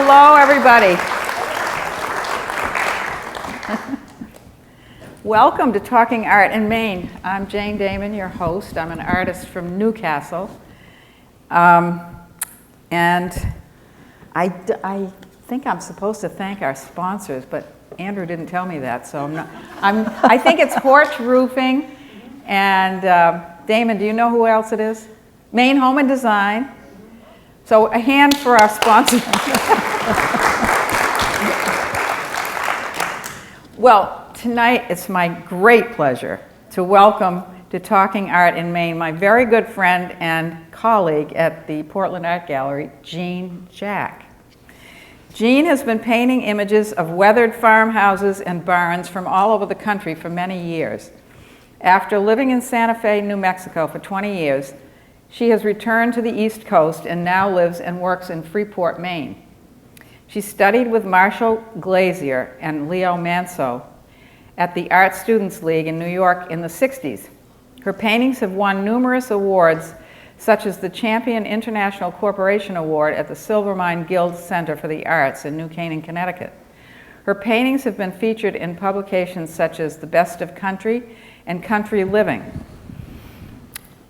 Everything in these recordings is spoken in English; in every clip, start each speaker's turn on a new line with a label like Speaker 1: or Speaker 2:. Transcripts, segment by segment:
Speaker 1: Hello, everybody. Welcome to Talking Art in Maine. I'm Jane Dahmen, your host. I'm an artist from Newcastle. And I think I'm supposed to thank our sponsors, but Andrew didn't tell me that, so I think it's Porch Roofing. And Dahmen, do you know who else it is? Maine Home and Design. So a hand for our sponsors. Well, tonight it's my great pleasure to welcome to Talking Art in Maine my very good friend and colleague at the Portland Art Gallery, Jean Jack. Jean has been painting images of weathered farmhouses and barns from all over the country for many years. After living in Santa Fe, New Mexico for 20 years, she has returned to the East Coast and now lives and works in Freeport, Maine. She studied with Marshall Glazier and Leo Manso at the Art Students League in New York in the 60s. Her paintings have won numerous awards, such as the Champion International Corporation Award at the Silvermine Guild Center for the Arts in New Canaan, Connecticut. Her paintings have been featured in publications such as The Best of Country and Country Living.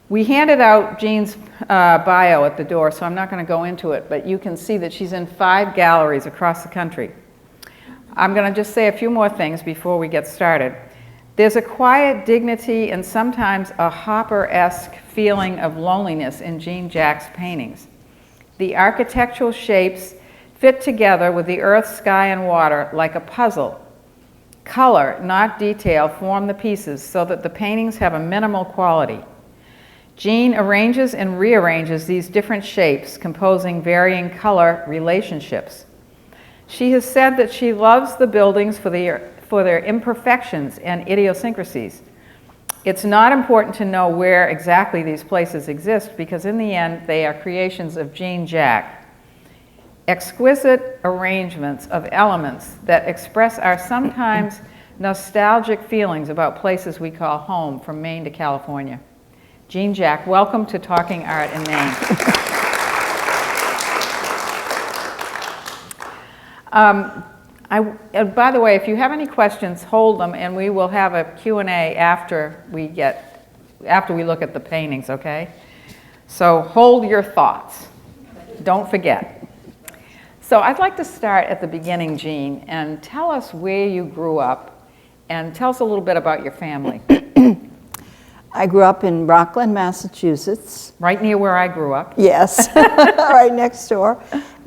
Speaker 1: We handed out Jean's bio at the door, so I'm not going to go into it, but you can see that she's in 5 galleries across the country. I'm going to just say a few more things before we get started. There's a quiet dignity and sometimes a Hopper-esk feeling of loneliness in Jean Jack's paintings. The architectural shapes fit together with the earth, sky, and water like a puzzle. Color, not detail, form the pieces so that the paintings have a minimal quality. Jean arranges and rearranges these different shapes, composing varying color relationships. She has said that she loves the buildings for their imperfections and idiosyncrasies. It's not important to know where exactly these places exist because in the end, they are creations of Jean Jack. Exquisite arrangements of elements that express our sometimes nostalgic feelings about places we call home from Maine to California. Jean Jack, welcome to Talking Art in Maine. By the way, if you have any questions, hold them, and we will have a Q&A after we look at the paintings, okay? So hold your thoughts. Don't forget. So I'd like to start at the beginning, Jean, and tell us where you grew up, and tell us a little bit about your family.
Speaker 2: I grew up in Rockland, Massachusetts.
Speaker 1: Right near where I grew up.
Speaker 2: Yes, right next door.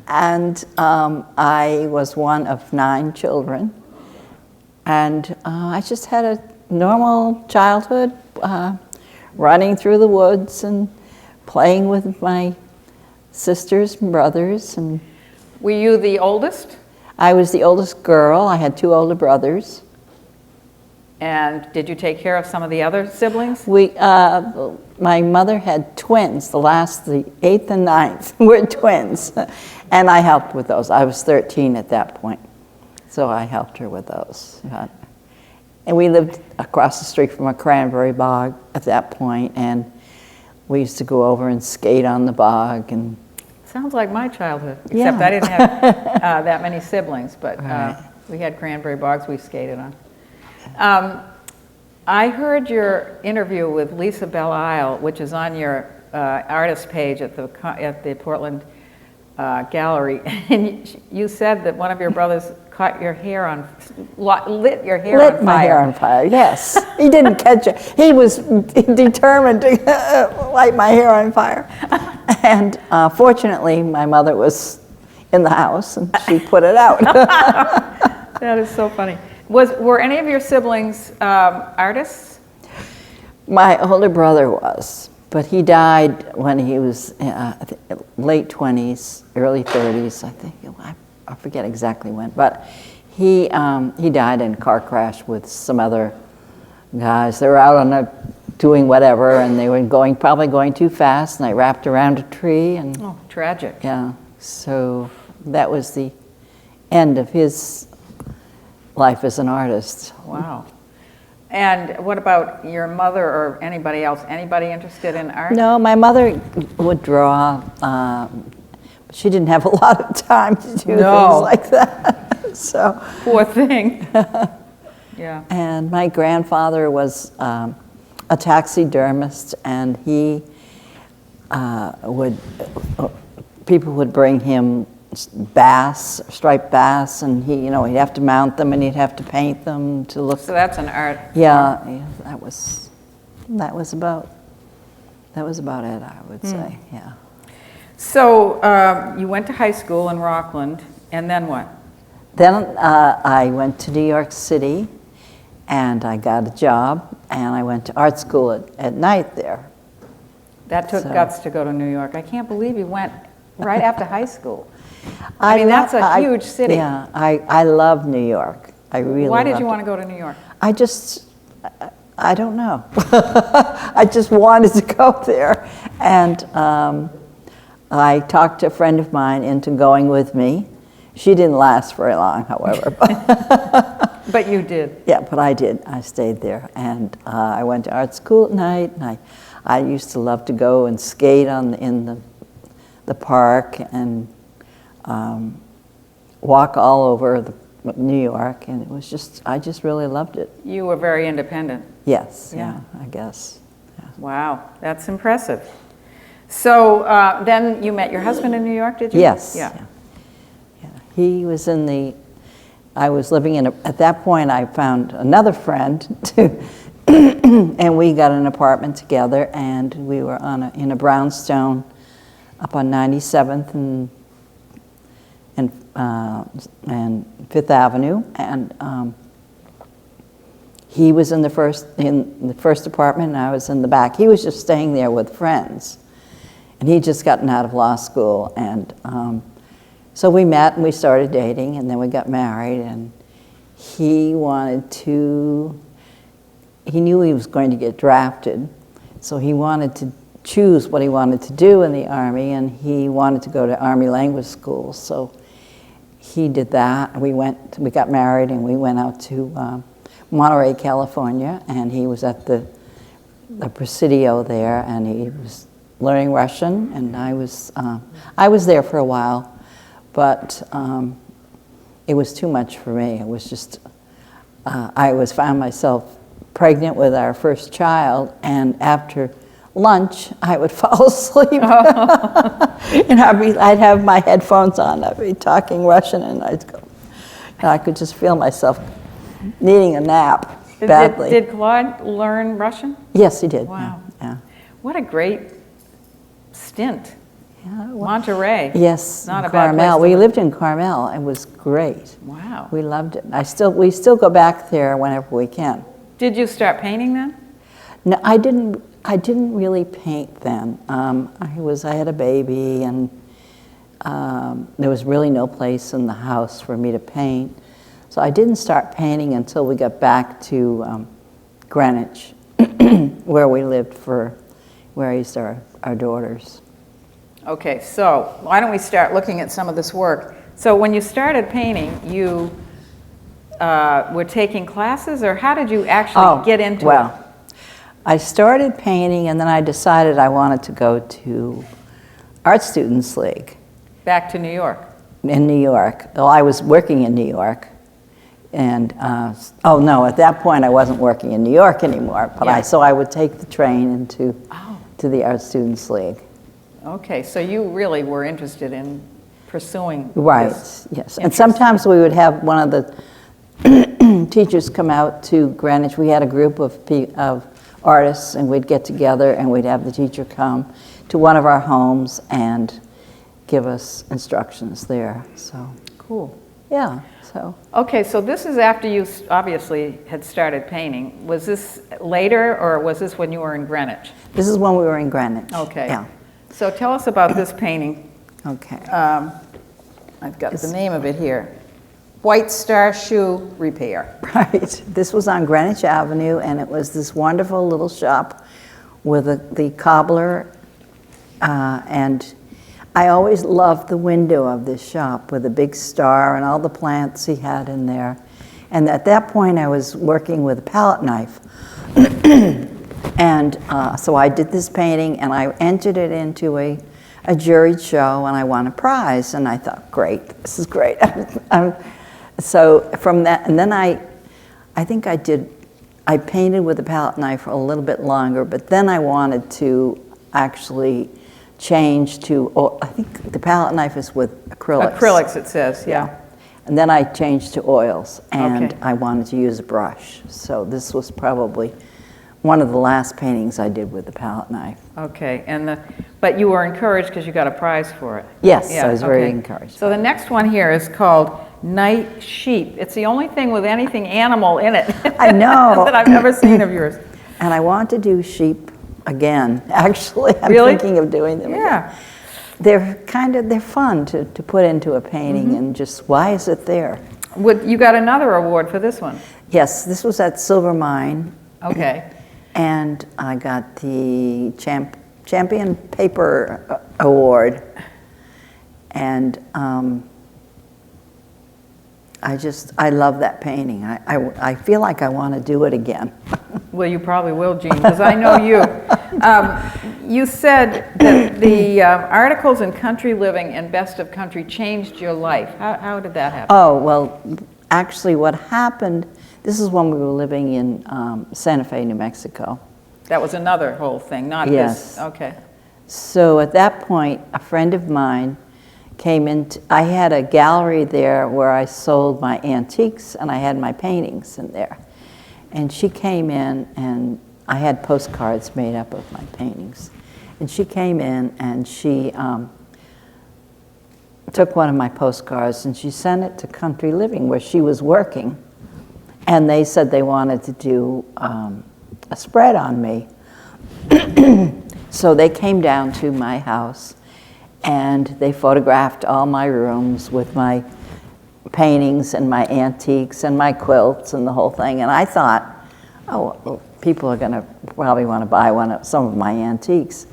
Speaker 2: And I was one of 9 children. And I just had a normal childhood, running through the woods and playing with my sisters and brothers. And
Speaker 1: were you the oldest?
Speaker 2: I was the oldest girl. I had 2 older brothers.
Speaker 1: And did you take care of some of the other siblings?
Speaker 2: My mother had twins, the 8th and 9th were twins, and I helped with those. I was 13 at that point, so I helped her with those. And we lived across the street from a cranberry bog at that point, and we used to go over and skate on the bog. And
Speaker 1: sounds like my childhood, except I didn't have that many siblings, but we had cranberry bogs we skated on. I heard your interview with Lisa Belle-Isle, which is on your artist page at the Portland Gallery, and you said that one of your brothers lit your hair on fire.
Speaker 2: Lit my hair on fire, yes. He didn't catch it. He was determined to light my hair on fire. And fortunately, my mother was in the house, and she put it out.
Speaker 1: That is so funny. Were any of your siblings artists?
Speaker 2: My older brother was, but he died when he was late 20s, early 30s, I think. I forget exactly when, but he died in a car crash with some other guys. They were out doing whatever, and they were probably going too fast, and they wrapped around a tree. And
Speaker 1: oh, tragic.
Speaker 2: Yeah, so that was the end of his life as an artist.
Speaker 1: Wow. And what about your mother or anybody else? Anybody interested in art?
Speaker 2: No, my mother would draw. she didn't have a lot of time to do
Speaker 1: No.
Speaker 2: things like that. So,
Speaker 1: Poor thing. Yeah.
Speaker 2: and my grandfather was a taxidermist, and he people would bring him bass, striped bass, and he'd have to mount them and he'd have to paint them to look.
Speaker 1: So that's an art.
Speaker 2: Yeah, that was about it, I would say. Yeah.
Speaker 1: So you went to high school in Rockland, and then what?
Speaker 2: Then I went to New York City, and I got a job, and I went to art school at night there.
Speaker 1: That took guts to go to New York. I can't believe you went right after high school. I mean, that's a huge city.
Speaker 2: Yeah, I love New York. I really
Speaker 1: Why did
Speaker 2: loved
Speaker 1: you
Speaker 2: it.
Speaker 1: want to go to New York?
Speaker 2: I don't know. I just wanted to go there. And I talked a friend of mine into going with me. She didn't last very long, however.
Speaker 1: But you did.
Speaker 2: Yeah, but I did. I stayed there. And I went to art school at night, and I used to love to go and skate in the park and walk all over New York, and I just really loved it.
Speaker 1: You were very independent.
Speaker 2: Yes,
Speaker 1: Yeah.
Speaker 2: I guess. Yeah.
Speaker 1: Wow, that's impressive. So then you met your husband in New York, did you?
Speaker 2: Yes.
Speaker 1: Yeah.
Speaker 2: Yeah. He was I was living at that point I found another friend and we got an apartment together, and we were in a brownstone up on 97th and Fifth Avenue, and he was in the first apartment, and I was in the back. He was just staying there with friends, and he'd just gotten out of law school, and so we met and we started dating, and then we got married, and he knew he was going to get drafted, so he wanted to choose what he wanted to do in the Army, and he wanted to go to Army language school, so he did that. We got married, and we went out to Monterey, California, and he was at the Presidio there, and he was learning Russian, and I was there for a while, but it was too much for me. It was just I found myself pregnant with our first child, and after lunch I would fall asleep. And I'd have my headphones on, I'd be talking Russian, and I could just feel myself needing a nap badly.
Speaker 1: Did Claude learn Russian?
Speaker 2: Yes, he did.
Speaker 1: Wow.
Speaker 2: Yeah.
Speaker 1: What a great stint.
Speaker 2: Yeah, well,
Speaker 1: Monterey.
Speaker 2: yes,
Speaker 1: Not
Speaker 2: in
Speaker 1: a bad place
Speaker 2: Carmel.
Speaker 1: to
Speaker 2: We
Speaker 1: live.
Speaker 2: lived in Carmel. It was great.
Speaker 1: Wow.
Speaker 2: We loved it. We still go back there whenever we can.
Speaker 1: Did you start painting then?
Speaker 2: No, I didn't really paint then. I had a baby, and there was really no place in the house for me to paint. So I didn't start painting until we got back to Greenwich, where we lived where I raised our daughters.
Speaker 1: Okay, so why don't we start looking at some of this work? So when you started painting, you were taking classes, or how did you actually get into it?
Speaker 2: I started painting, and then I decided I wanted to go to Art Students League.
Speaker 1: Back to New York.
Speaker 2: In New York. Well, I was working in New York. And, no, at that point I wasn't working in New York anymore. But so I would take the train to the Art Students League.
Speaker 1: Okay, so you really were interested in pursuing
Speaker 2: Right,
Speaker 1: this
Speaker 2: yes. And
Speaker 1: interest.
Speaker 2: sometimes we would have one of the teachers come out to Greenwich. We had a group of artists, and we'd get together, and we'd have the teacher come to one of our homes and give us instructions there. So
Speaker 1: Cool.
Speaker 2: yeah, so
Speaker 1: Okay, so this is after you obviously had started painting. Was this later, or was this when you were in Greenwich?
Speaker 2: this is when we were in Greenwich.
Speaker 1: Okay.
Speaker 2: Yeah.
Speaker 1: So tell us about this painting.
Speaker 2: Okay.
Speaker 1: I've got the name of it here. White Star Shoe Repair.
Speaker 2: Right. This was on Greenwich Avenue, and it was this wonderful little shop with the cobbler, and I always loved the window of this shop with a big star and all the plants he had in there. And at that point, I was working with a palette knife. And so I did this painting, and I entered it into a a juried show, and I won a prize. And I thought, great, this is great. So from that, and then I think I painted with a palette knife for a little bit longer, but then I wanted to actually change to, I think the palette knife is with acrylics.
Speaker 1: Acrylics, it says, yeah.
Speaker 2: And then I changed to oils, and
Speaker 1: Okay.
Speaker 2: I wanted to use a brush. So this was probably one of the last paintings I did with the palette knife.
Speaker 1: Okay, but you were encouraged because you got a prize for it.
Speaker 2: Yes,
Speaker 1: Yeah,
Speaker 2: I was very
Speaker 1: okay.
Speaker 2: encouraged.
Speaker 1: So the next one here is called Night Sheep. It's the only thing with anything animal in it.
Speaker 2: I know.
Speaker 1: that I've ever seen of yours.
Speaker 2: And I want to do sheep again. Actually, I'm
Speaker 1: Really?
Speaker 2: thinking of doing them
Speaker 1: Yeah.
Speaker 2: again. They're fun to put into a painting, and just, why is it there?
Speaker 1: You got another award for this one.
Speaker 2: Yes, this was at Silver Mine,
Speaker 1: Okay.
Speaker 2: and I got the Champion Paper Award. And I love that painting. I feel like I want to do it again.
Speaker 1: Well, you probably will, Jean, because I know you. You said that the articles in Country Living and Best of Country changed your life. How did that happen?
Speaker 2: Oh, well, actually what happened, this is when we were living in Santa Fe, New Mexico.
Speaker 1: That was another whole thing, not
Speaker 2: Yes.
Speaker 1: this. Okay.
Speaker 2: So at that point, a friend of mine came in. I had a gallery there where I sold my antiques, and I had my paintings in there. And she came in, and I had postcards made up of my paintings. And she came in, and she took one of my postcards, and she sent it to Country Living, where she was working. And they said they wanted to do a spread on me. So they came down to my house, and they photographed all my rooms with my paintings and my antiques and my quilts and the whole thing. And I thought, oh, well, people are going to probably want to buy some of my antiques.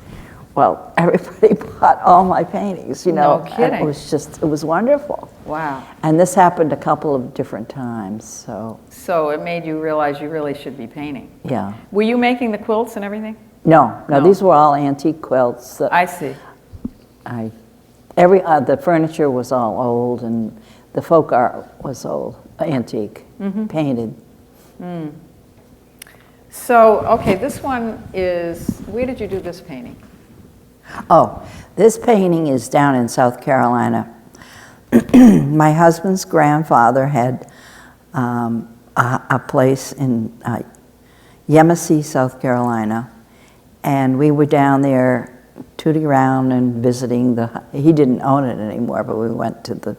Speaker 2: Well, everybody bought all my paintings, you know.
Speaker 1: No kidding.
Speaker 2: It was wonderful.
Speaker 1: Wow.
Speaker 2: And this happened a couple of different times, so
Speaker 1: So it made you realize you really should be painting.
Speaker 2: yeah.
Speaker 1: Were you making the quilts and everything?
Speaker 2: No,
Speaker 1: No.
Speaker 2: these were all antique quilts. That
Speaker 1: I see.
Speaker 2: the furniture was all old, and the folk art was old, antique, painted.
Speaker 1: So, okay, this one is, where did you do this painting?
Speaker 2: Oh, this painting is down in South Carolina. My husband's grandfather had a place in Yemassee, South Carolina, and we were down there tooting around and visiting he didn't own it anymore, but we went to the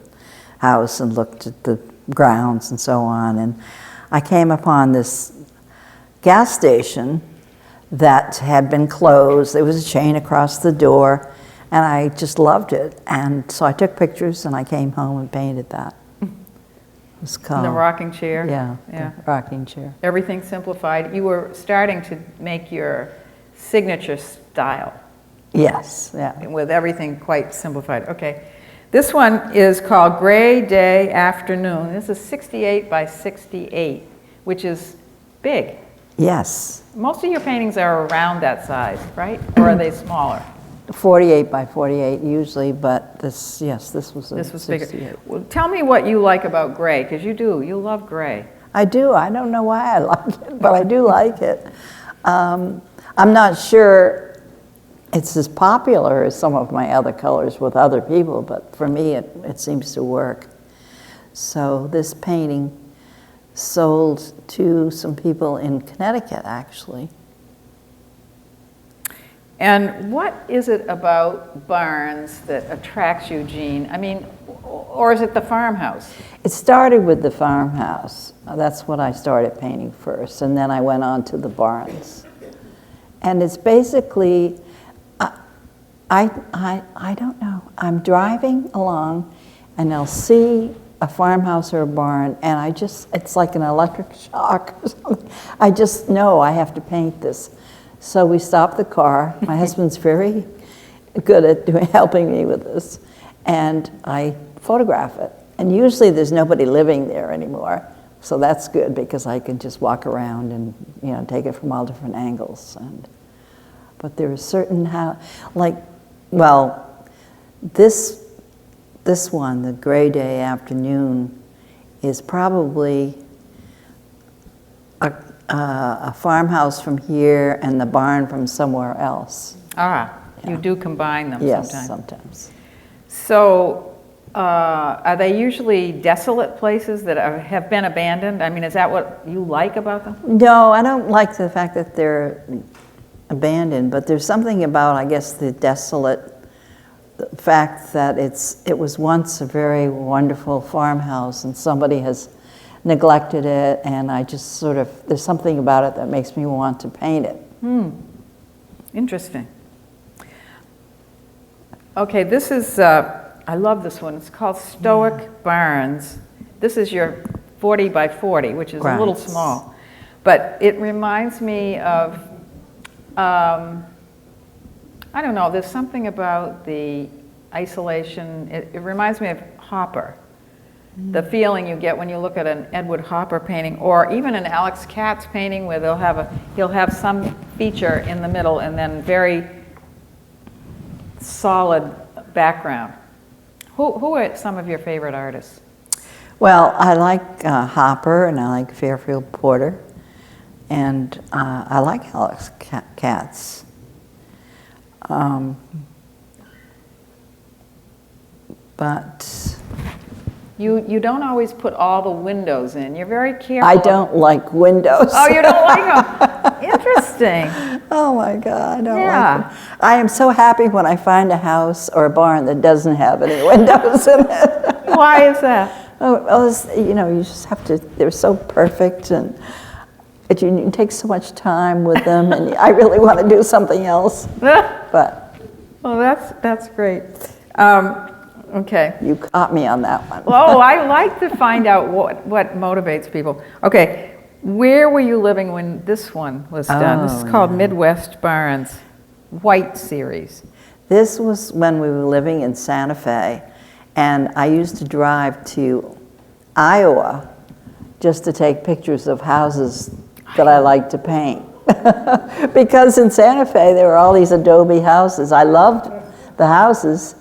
Speaker 2: house and looked at the grounds and so on, and I came upon this gas station that had been closed. There was a chain across the door, and I just loved it. And so I took pictures, and I came home and painted that. It was called...
Speaker 1: The rocking chair?
Speaker 2: Yeah,
Speaker 1: Yeah.
Speaker 2: the rocking chair.
Speaker 1: Everything simplified. You were starting to make your signature style
Speaker 2: Yes, yeah.
Speaker 1: with everything quite simplified. Okay. This one is called Gray Day Afternoon. This is 68 by 68, which is big.
Speaker 2: Yes,
Speaker 1: Most of your paintings are around that size, right? Or are they smaller?
Speaker 2: 48 by 48 usually, but this was a
Speaker 1: This was
Speaker 2: 68.
Speaker 1: bigger. Well, tell me what you like about gray, because you do. You love gray.
Speaker 2: I do. I don't know why I like it, but I do like it. I'm not sure it's as popular as some of my other colors with other people, but for me it seems to work. So this painting sold to some people in Connecticut, actually.
Speaker 1: And what is it about Barnes that attracts you, Jean? I mean, or is it the farmhouse?
Speaker 2: It started with the farmhouse. That's what I started painting first, and then I went on to the barns. And it's basically, I don't know. I'm driving along, and I'll see a farmhouse or a barn, and it's like an electric shock or something. I just know I have to paint this. So we stop the car. My husband's very good at helping me with this, and I photograph it. And usually there's nobody living there anymore, so that's good because I can just walk around and take it from all different angles. But there are certain This one, the Gray Day Afternoon, is probably a farmhouse from here and the barn from somewhere else.
Speaker 1: You do combine them
Speaker 2: Yes,
Speaker 1: sometimes.
Speaker 2: sometimes.
Speaker 1: So, are they usually desolate places that have been abandoned? I mean, is that what you like about them?
Speaker 2: No, I don't like the fact that they're abandoned, but there's something about, I guess, the desolate fact that it was once a very wonderful farmhouse and somebody has neglected it, and I just sort of, there's something about it that makes me want to paint it.
Speaker 1: Interesting. Okay, this is, I love this one. It's called Stoic Barns. This is your 40 by 40, which is a little small. But it reminds me of, I don't know, there's something about the isolation. It reminds me of Hopper. The feeling you get when you look at an Edward Hopper painting, or even an Alex Katz painting where he'll have some feature in the middle and then very solid background. Who are some of your favorite artists?
Speaker 2: Well, I like Hopper, and I like Fairfield Porter, and I like Alex Katz. But
Speaker 1: you don't always put all the windows in. You're very careful.
Speaker 2: I don't like windows.
Speaker 1: Oh, you don't like them? Interesting.
Speaker 2: Oh my God, I don't like them. I am so happy when I find a house or a barn that doesn't have any windows in it.
Speaker 1: Why is that?
Speaker 2: Oh, well, you know, you just have to, they're so perfect, and you take so much time with them, and I really want to do something else. But
Speaker 1: well, that's great. Okay.
Speaker 2: You caught me on that one.
Speaker 1: Oh, I like to find out what motivates people. Okay, where were you living when this one was done? This is called Midwest Barns, White Series.
Speaker 2: This was when we were living in Santa Fe, and I used to drive to Iowa just to take pictures of houses that I liked to paint. Because in Santa Fe, there were all these adobe houses. I loved the houses,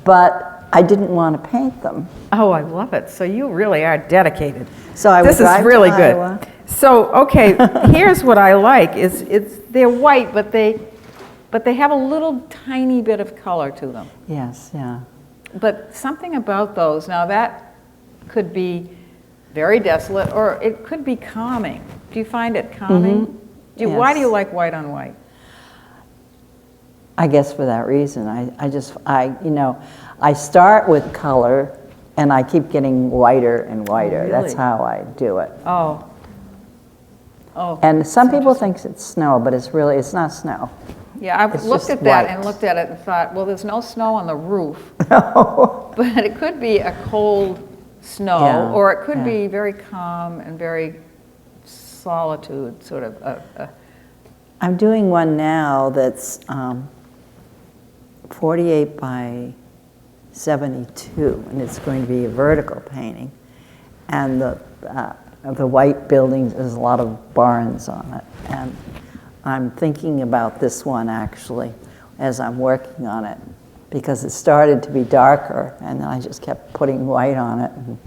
Speaker 2: but I didn't want to paint them.
Speaker 1: Oh, I love it. So you really are dedicated.
Speaker 2: So I would drive
Speaker 1: This is really
Speaker 2: to
Speaker 1: good.
Speaker 2: Iowa.
Speaker 1: So, okay, here's what I like is they're white, but they have a little tiny bit of color to them.
Speaker 2: Yes, yeah.
Speaker 1: But something about those, now that could be very desolate, or it could be calming. Do you find it calming? Why do you like white on white?
Speaker 2: I guess for that reason. I start with color, and I keep getting whiter and whiter.
Speaker 1: Really?
Speaker 2: That's how I do it.
Speaker 1: Oh.
Speaker 2: And some people think it's snow, but it's not snow.
Speaker 1: Yeah, I've
Speaker 2: It's
Speaker 1: looked
Speaker 2: just
Speaker 1: at that
Speaker 2: white.
Speaker 1: and looked at it and thought, well, there's no snow on the roof,
Speaker 2: No.
Speaker 1: but it could be a cold snow,
Speaker 2: Yeah,
Speaker 1: or it could
Speaker 2: yeah.
Speaker 1: be very calm and very solitude, sort of.
Speaker 2: I'm doing one now that's 48 by 72, and it's going to be a vertical painting. And the white buildings, there's a lot of barns on it. And I'm thinking about this one actually as I'm working on it, because it started to be darker, and then I just kept putting white on it, and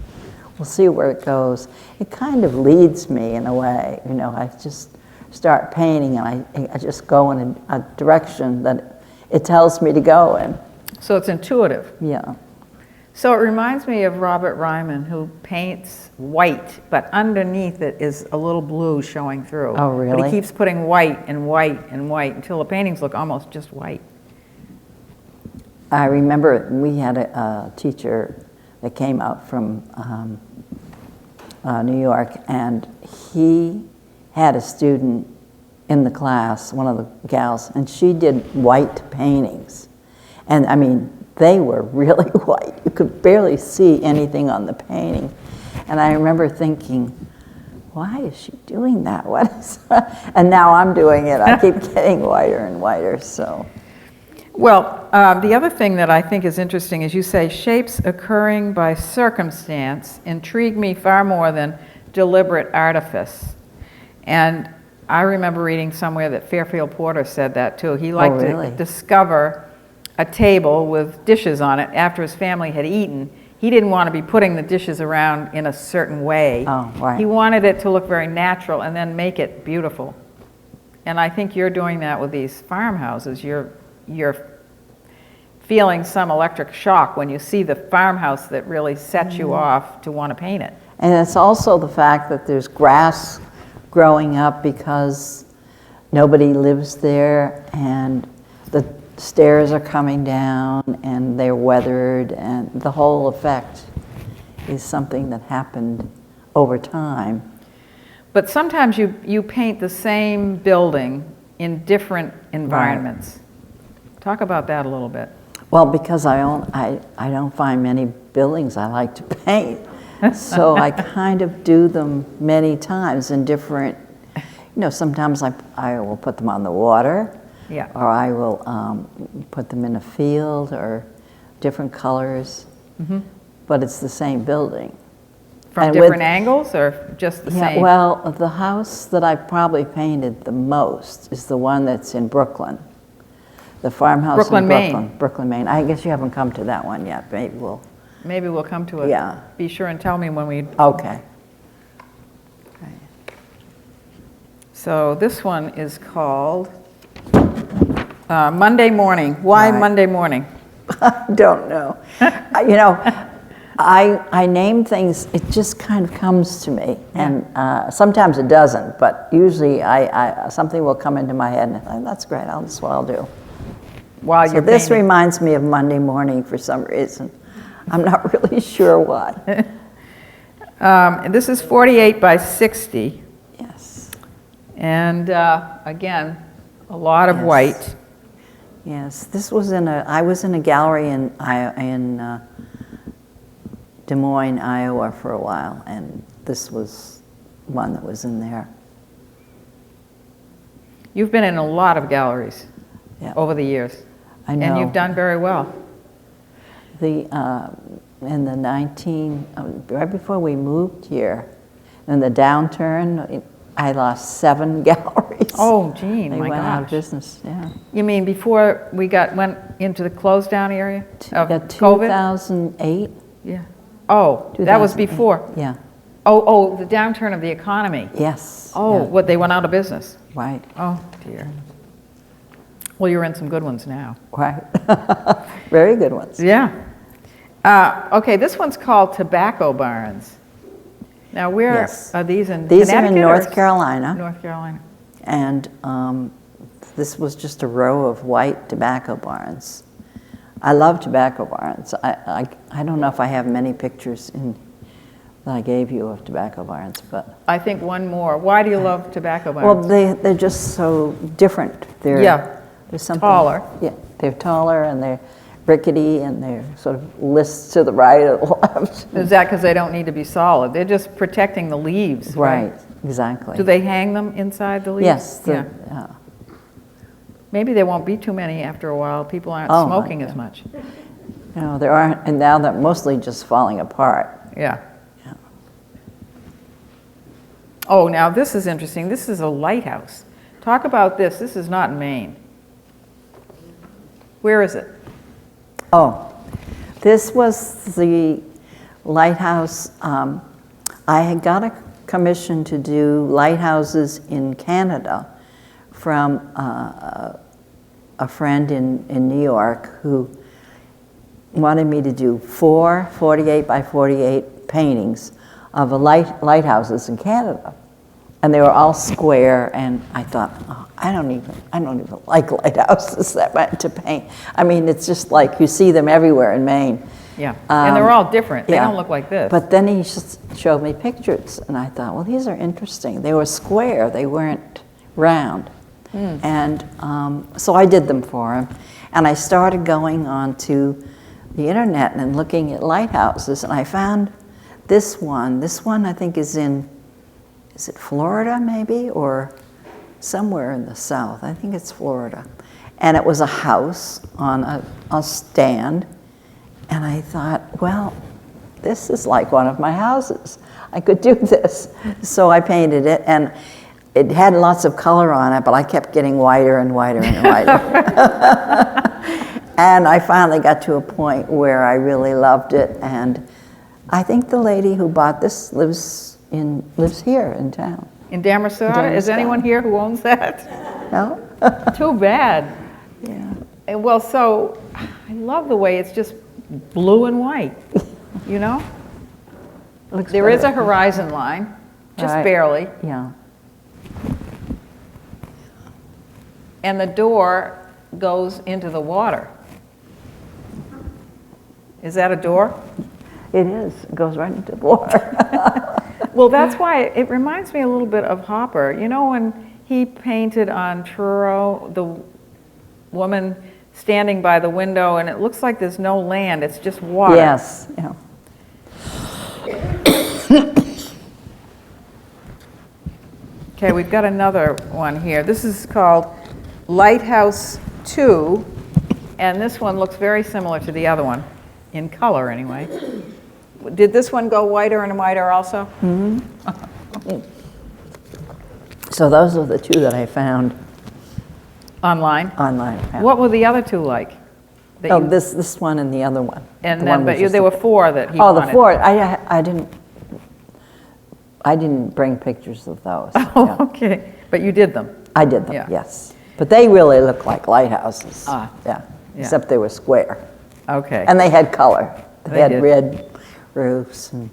Speaker 2: we'll see where it goes. It kind of leads me in a way, you know. I just start painting, and I just go in a direction that it tells me to go in.
Speaker 1: So it's intuitive.
Speaker 2: Yeah.
Speaker 1: So it reminds me of Robert Ryman, who paints white, but underneath it is a little blue showing through.
Speaker 2: Oh, really?
Speaker 1: But he keeps putting white and white and white until the paintings look almost just white.
Speaker 2: I remember we had a teacher that came out from New York, and he had a student in the class, one of the gals, and she did white paintings. And I mean, they were really white. You could barely see anything on the painting. And I remember thinking, why is she doing that? What is that? And now I'm doing it. I keep getting whiter and whiter, so.
Speaker 1: Well, the other thing that I think is interesting is you say shapes occurring by circumstance intrigue me far more than deliberate artifice. And I remember reading somewhere that Fairfield Porter said that too. He liked
Speaker 2: really?
Speaker 1: to discover a table with dishes on it after his family had eaten. He didn't want to be putting the dishes around in a certain way.
Speaker 2: Oh, right.
Speaker 1: He wanted it to look very natural and then make it beautiful. And I think you're doing that with these farmhouses. You're feeling some electric shock when you see the farmhouse that really sets you off to want to paint it.
Speaker 2: And it's also the fact that there's grass growing up because nobody lives there, and the stairs are coming down and they're weathered, and the whole effect is something that happened over time.
Speaker 1: But sometimes you paint the same building in different environments. Right. Talk about that a little bit.
Speaker 2: Well, because I don't find many buildings I like to paint, so I kind of do them many times in different, sometimes I will put them on the water,
Speaker 1: yeah,
Speaker 2: or I will put them in a field or different colors, but it's the same building.
Speaker 1: From
Speaker 2: and
Speaker 1: different angles or just the same?
Speaker 2: Well, the house that I probably painted the most is the one that's in Brooklyn. The farmhouse in
Speaker 1: Maine.
Speaker 2: Brooklyn, Maine. I guess you haven't come to that one yet. Maybe
Speaker 1: we'll come to it.
Speaker 2: Yeah.
Speaker 1: Be sure and tell me when we...
Speaker 2: Okay.
Speaker 1: So this one is called Monday Morning. Why Monday Morning?
Speaker 2: I don't know. I name things, it just kind of comes to me. And sometimes it doesn't, but usually something will come into my head and I think, that's great, that's what I'll do.
Speaker 1: While you're
Speaker 2: this
Speaker 1: painting.
Speaker 2: reminds me of Monday morning for some reason. I'm not really sure why.
Speaker 1: And this is 48 by 60.
Speaker 2: Yes.
Speaker 1: And again, a lot of white.
Speaker 2: Yes, I was in a gallery in Des Moines, Iowa for a while, and this was one that was in there.
Speaker 1: You've been in a lot of galleries over the years.
Speaker 2: I know.
Speaker 1: And you've done very well.
Speaker 2: In the right before we moved here, in the downturn, I lost 7 galleries.
Speaker 1: Oh, gee, my gosh.
Speaker 2: They went out of business, yeah.
Speaker 1: You mean before we went into the closed down area of COVID?
Speaker 2: 2008.
Speaker 1: Yeah. Oh, that was before.
Speaker 2: Yeah.
Speaker 1: Oh, the downturn of the economy.
Speaker 2: Yes.
Speaker 1: Oh,
Speaker 2: yeah.
Speaker 1: they went out of business.
Speaker 2: Right.
Speaker 1: Oh, dear. Well, you're in some good ones now.
Speaker 2: Right. Very good ones.
Speaker 1: Yeah. Okay, this one's called Tobacco Barns. Now, where are these in
Speaker 2: These are
Speaker 1: Connecticut
Speaker 2: in North Carolina.
Speaker 1: North Carolina.
Speaker 2: And this was just a row of white tobacco barns. I love tobacco barns. I don't know if I have many pictures that I gave you of tobacco barns, but...
Speaker 1: I think one more. Why do you love tobacco barns?
Speaker 2: Well, they're just so different. There's something...
Speaker 1: Taller.
Speaker 2: Yeah, they're taller and they're rickety and they're sort of lists to the right or the left.
Speaker 1: Is that because they don't need to be solid? They're just protecting the leaves, right?
Speaker 2: Right, exactly.
Speaker 1: Do they hang them inside the leaves?
Speaker 2: Yes.
Speaker 1: Maybe there won't be too many after a while. People aren't smoking as much.
Speaker 2: No, there aren't, and now they're mostly just falling apart.
Speaker 1: Yeah. Oh, now this is interesting. This is a lighthouse. Talk about this. This is not in Maine. Where is it?
Speaker 2: Oh, this was the lighthouse. I had got a commission to do lighthouses in Canada from a friend in New York who wanted me to do 4 48 by 48 paintings of lighthouses in Canada. And they were all square, and I thought, I don't even like lighthouses that much to paint. I mean, it's just like you see them everywhere in Maine.
Speaker 1: Yeah, and they're all different. They don't look like this.
Speaker 2: But then he just showed me pictures, and I thought, well, these are interesting. They were square, they weren't round. And so I did them for him. And I started going onto the internet and looking at lighthouses, and I found this one. This one I think is it Florida maybe, or somewhere in the south? I think it's Florida. And it was a house on a stand, and I thought, well, this is like one of my houses. I could do this. So I painted it, and it had lots of color on it, but I kept getting whiter and whiter and whiter. And I finally got to a point where I really loved it, and I think the lady who bought this lives here in town.
Speaker 1: In Damariscotta? Is anyone here who owns that?
Speaker 2: No?
Speaker 1: Too bad.
Speaker 2: Yeah.
Speaker 1: Well, so I love the way it's just blue and white, you know? There is a horizon line, just barely.
Speaker 2: Yeah.
Speaker 1: And the door goes into the water. Is that a door?
Speaker 2: It is. It goes right into the water.
Speaker 1: Well, that's why it reminds me a little bit of Hopper. You know, when he painted on Truro, the woman standing by the window, and it looks like there's no land, it's just water.
Speaker 2: Yes. Yeah.
Speaker 1: Okay, we've got another one here. This is called Lighthouse Two, and this one looks very similar to the other one, in color anyway. Did this one go whiter and whiter also?
Speaker 2: Mm-hmm. So those are the two that I found
Speaker 1: Online?
Speaker 2: online. Yeah.
Speaker 1: What were the other two like?
Speaker 2: Oh, this one and the other one.
Speaker 1: And
Speaker 2: The
Speaker 1: then,
Speaker 2: one
Speaker 1: but
Speaker 2: was just
Speaker 1: there were four that he
Speaker 2: Oh,
Speaker 1: wanted.
Speaker 2: the four. I didn't bring pictures of those.
Speaker 1: Oh,
Speaker 2: Yeah.
Speaker 1: okay. But you did them.
Speaker 2: I did them,
Speaker 1: Yeah.
Speaker 2: yes. But they really look like lighthouses.
Speaker 1: Ah,
Speaker 2: Yeah,
Speaker 1: yeah.
Speaker 2: except they were square.
Speaker 1: Okay.
Speaker 2: And they had color. They had
Speaker 1: did.
Speaker 2: red roofs and,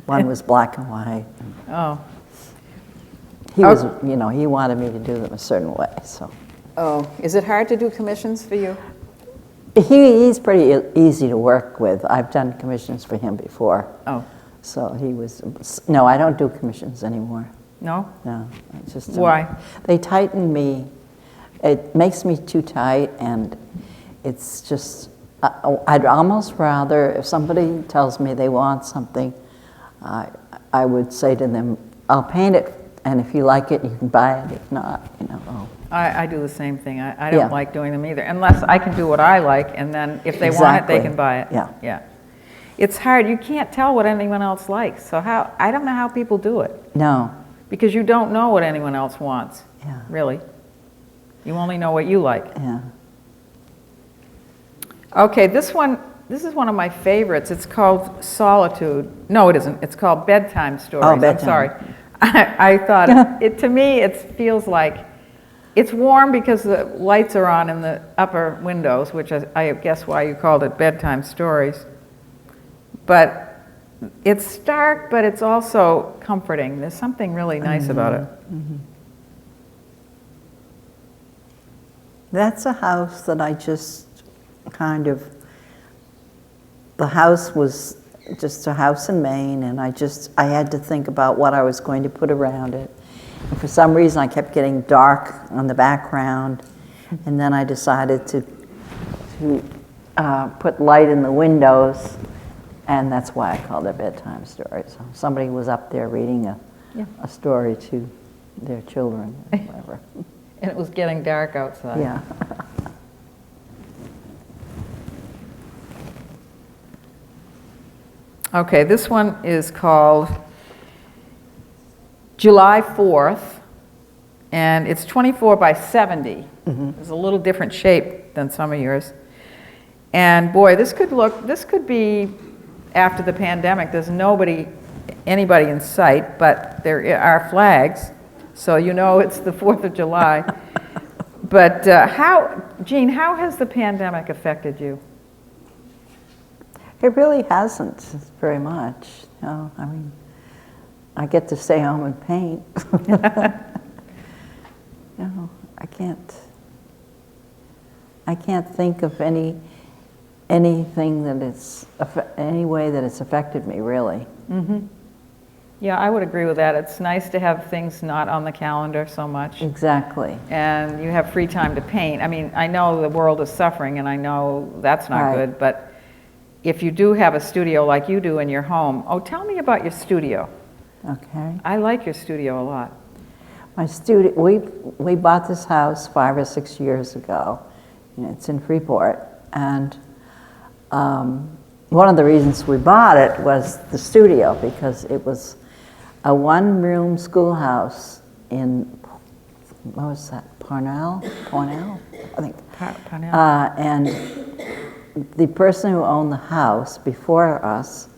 Speaker 2: one was black and white.
Speaker 1: Oh.
Speaker 2: He was, he wanted me to do them a certain way, so.
Speaker 1: Oh, is it hard to do commissions for you?
Speaker 2: He's pretty easy to work with. I've done commissions for him before.
Speaker 1: Oh,
Speaker 2: So he was, no, I don't do commissions anymore.
Speaker 1: no?
Speaker 2: No, it's just.
Speaker 1: Why?
Speaker 2: They tighten me. It makes me too tight, and it's just, I'd almost rather, if somebody tells me they want something, I would say to them, I'll paint it, and if you like it, you can buy it. If not,
Speaker 1: I do the same thing. I don't
Speaker 2: Yeah.
Speaker 1: like doing them either, unless I can do what I like, and then if they want it, they
Speaker 2: Exactly.
Speaker 1: can buy it.
Speaker 2: Yeah.
Speaker 1: Yeah. It's hard. You can't tell what anyone else likes. So I don't know how people do it,
Speaker 2: No,
Speaker 1: because you don't know what anyone else wants,
Speaker 2: yeah,
Speaker 1: really. You only know what you like.
Speaker 2: yeah.
Speaker 1: Okay, this is one of my favorites. It's called Solitude. No, it isn't. It's called Bedtime Stories.
Speaker 2: Oh, Bedtime.
Speaker 1: I'm sorry. I thought to me it feels like it's warm because the lights are on in the upper windows, which I guess why you called it Bedtime Stories. But it's dark, but it's also comforting. There's something really nice about it.
Speaker 2: Mm-hmm. That's a house that I just the house was just a house in Maine, and I had to think about what I was going to put around it. And for some reason, I kept getting dark on the background, and then I decided to put light in the windows, and that's why I called it Bedtime Story. So somebody was up there reading a story to their children, or whatever.
Speaker 1: And it was getting dark outside.
Speaker 2: Yeah.
Speaker 1: Okay, this one is called July 4th, and it's 24 by 70. It's a little different shape than some of yours. And boy, this could be after the pandemic. There's anybody in sight, but there are flags, so it's the 4th of July. But Jean, how has the pandemic affected you?
Speaker 2: It really hasn't very much. I get to stay home and paint. I can't think of anything any way that it's affected me, really.
Speaker 1: Mm-hmm. Yeah, I would agree with that. It's nice to have things not on the calendar so much.
Speaker 2: Exactly.
Speaker 1: And you have free time to paint. I mean, I know the world is suffering, and I know that's not
Speaker 2: Right.
Speaker 1: good, but if you do have a studio like you do in your home, tell me about your studio.
Speaker 2: Okay.
Speaker 1: I like your studio a lot.
Speaker 2: My studio, we bought this house 5 or 6 years ago. It's in Freeport, and one of the reasons we bought it was the studio, because it was a one-room schoolhouse in what was that, Parnell, I think.
Speaker 1: Parnell.
Speaker 2: And the person who owned the house before us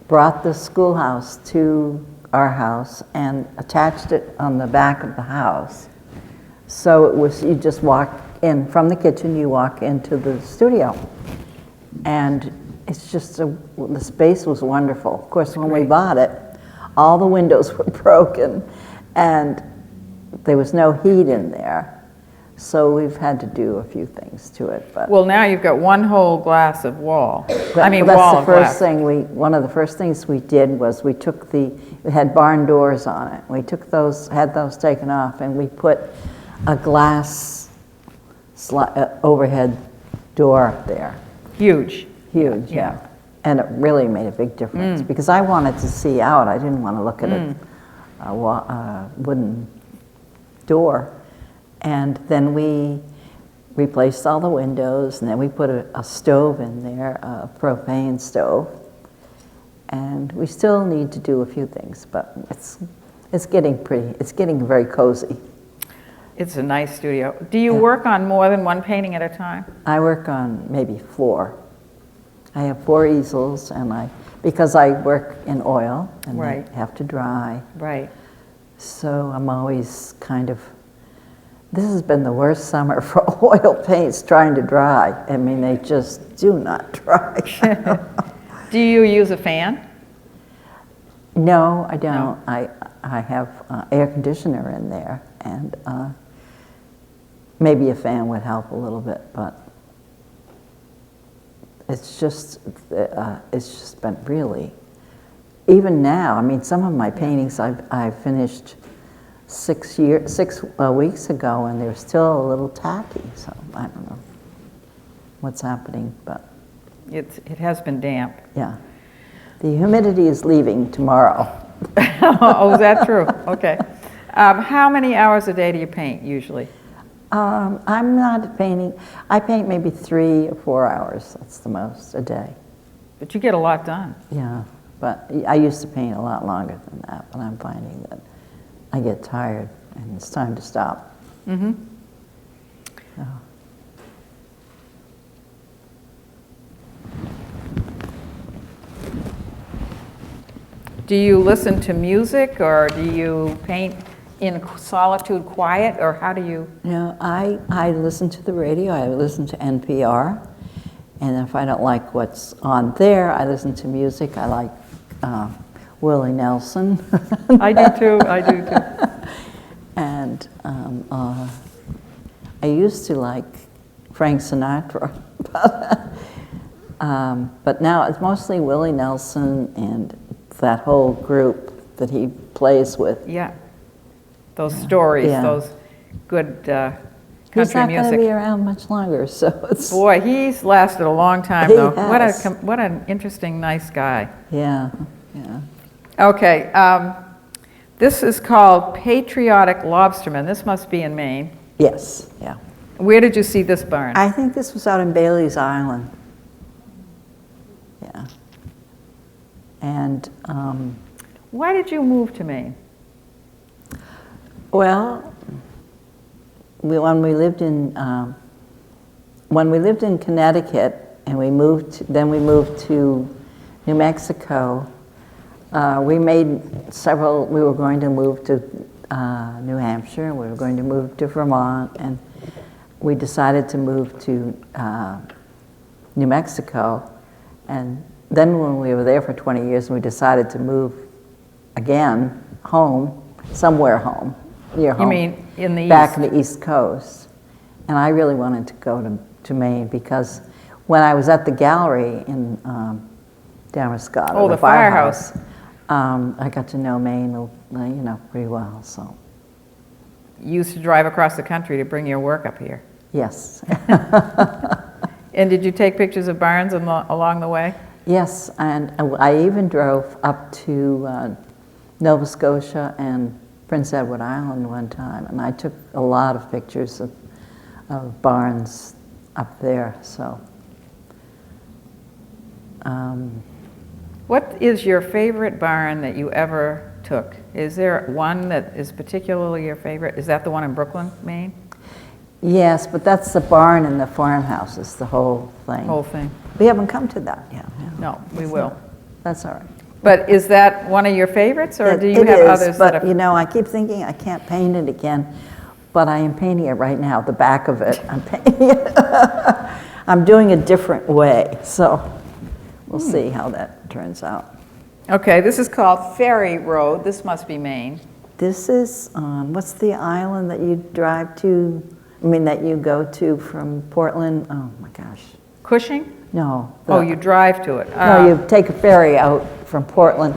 Speaker 2: brought the schoolhouse to our house and attached it on the back of the house. So it was, you just walk in from the kitchen, you walk into the studio. And it's just, the space was wonderful. Of course, when we bought it, all the windows were broken and there was no heat in there. So we've had to do a few things to it. But
Speaker 1: Well, now you've got one whole glass of wall.
Speaker 2: that's
Speaker 1: wall
Speaker 2: the
Speaker 1: of
Speaker 2: first
Speaker 1: glass.
Speaker 2: thing one of the first things we did was we took it had barn doors on it. We took had those taken off, and we put a glass overhead door up there.
Speaker 1: Huge.
Speaker 2: Huge,
Speaker 1: Yeah.
Speaker 2: And it really made a big difference because I wanted to see out. I didn't want to look at a wooden door. And then we replaced all the windows, and then we put a stove in there, a propane stove. And we still need to do a few things, but it's getting very cozy.
Speaker 1: It's a nice studio. Do you work on more than one painting at a time?
Speaker 2: I work on maybe 4. I have 4 easels, and because I work in oil and
Speaker 1: Right.
Speaker 2: they have to dry.
Speaker 1: Right.
Speaker 2: So I'm always this has been the worst summer for oil paints trying to dry. I mean, they just do not dry.
Speaker 1: Do you use a fan?
Speaker 2: No, I don't.
Speaker 1: No.
Speaker 2: I have air conditioner in there, and maybe a fan would help a little bit, but it's just been really, even now, I mean, some of my paintings I finished 6 weeks ago, and they're still a little tacky, so I don't know what's happening, but
Speaker 1: It has been damp.
Speaker 2: yeah. The humidity is leaving tomorrow.
Speaker 1: Oh, is that true? Okay. How many hours a day do you paint usually?
Speaker 2: I'm not painting. I paint maybe 3 or 4 hours. That's the most a day.
Speaker 1: But you get a lot done.
Speaker 2: Yeah, but I used to paint a lot longer than that, but I'm finding that I get tired and it's time to stop.
Speaker 1: Mm-hmm.
Speaker 2: So.
Speaker 1: Do you listen to music, or do you paint in solitude, quiet, or how do you?
Speaker 2: No, I listen to the radio. I listen to NPR, and if I don't like what's on there, I listen to music. I like Willie Nelson.
Speaker 1: I do too. I do too.
Speaker 2: And I used to like Frank Sinatra, but now it's mostly Willie Nelson and that whole group that he plays with.
Speaker 1: Yeah. Those stories,
Speaker 2: Yeah.
Speaker 1: those good
Speaker 2: He's
Speaker 1: country
Speaker 2: not going to
Speaker 1: music.
Speaker 2: be around much longer, so it's
Speaker 1: Boy, he's lasted a long time,
Speaker 2: He
Speaker 1: though.
Speaker 2: has.
Speaker 1: What an interesting, nice guy.
Speaker 2: yeah.
Speaker 1: Okay, this is called Patriotic Lobsterman. This must be in Maine.
Speaker 2: Yes, yeah.
Speaker 1: Where did you see this barn?
Speaker 2: I think this was out in Bailey's Island. Yeah. And
Speaker 1: Why did you move to Maine?
Speaker 2: well, when we lived in Connecticut, and then we moved to New Mexico. We made several. We were going to move to New Hampshire. We were going to move to Vermont, and we decided to move to New Mexico. And then when we were there for 20 years, we decided to move again home, somewhere home, near home.
Speaker 1: You mean in the
Speaker 2: back
Speaker 1: east?
Speaker 2: in the East Coast. And I really wanted to go to Maine because when I was at the gallery in Damariscotta,
Speaker 1: Oh, the firehouse.
Speaker 2: I got to know Maine, pretty well. So
Speaker 1: You used to drive across the country to bring your work up here.
Speaker 2: yes,
Speaker 1: And did you take pictures of barns along the way?
Speaker 2: yes, and I even drove up to Nova Scotia and Prince Edward Island one time, and I took a lot of pictures of barns up there. So.
Speaker 1: What is your favorite barn that you ever took. Is there one that is particularly your favorite? Is that the one in Brooklyn, Maine?
Speaker 2: Yes, but that's the barn and the farmhouses, the whole thing.
Speaker 1: Whole thing?
Speaker 2: We haven't come to that yet.
Speaker 1: No, we will.
Speaker 2: That's all right.
Speaker 1: But is that one of your favorites, or do you
Speaker 2: It
Speaker 1: have
Speaker 2: is,
Speaker 1: others that
Speaker 2: but
Speaker 1: have?
Speaker 2: you know, I keep thinking I can't paint it again, but I am painting it right now, the back of it. I'm painting it. I'm doing a different way, so we'll see how that turns out.
Speaker 1: Okay, this is called Ferry Road. This must be Maine.
Speaker 2: This is, what's the island that you drive to, that you go to from Portland? Oh my gosh.
Speaker 1: Cushing?
Speaker 2: No.
Speaker 1: Oh, you drive to it.
Speaker 2: No, you take a ferry out from Portland.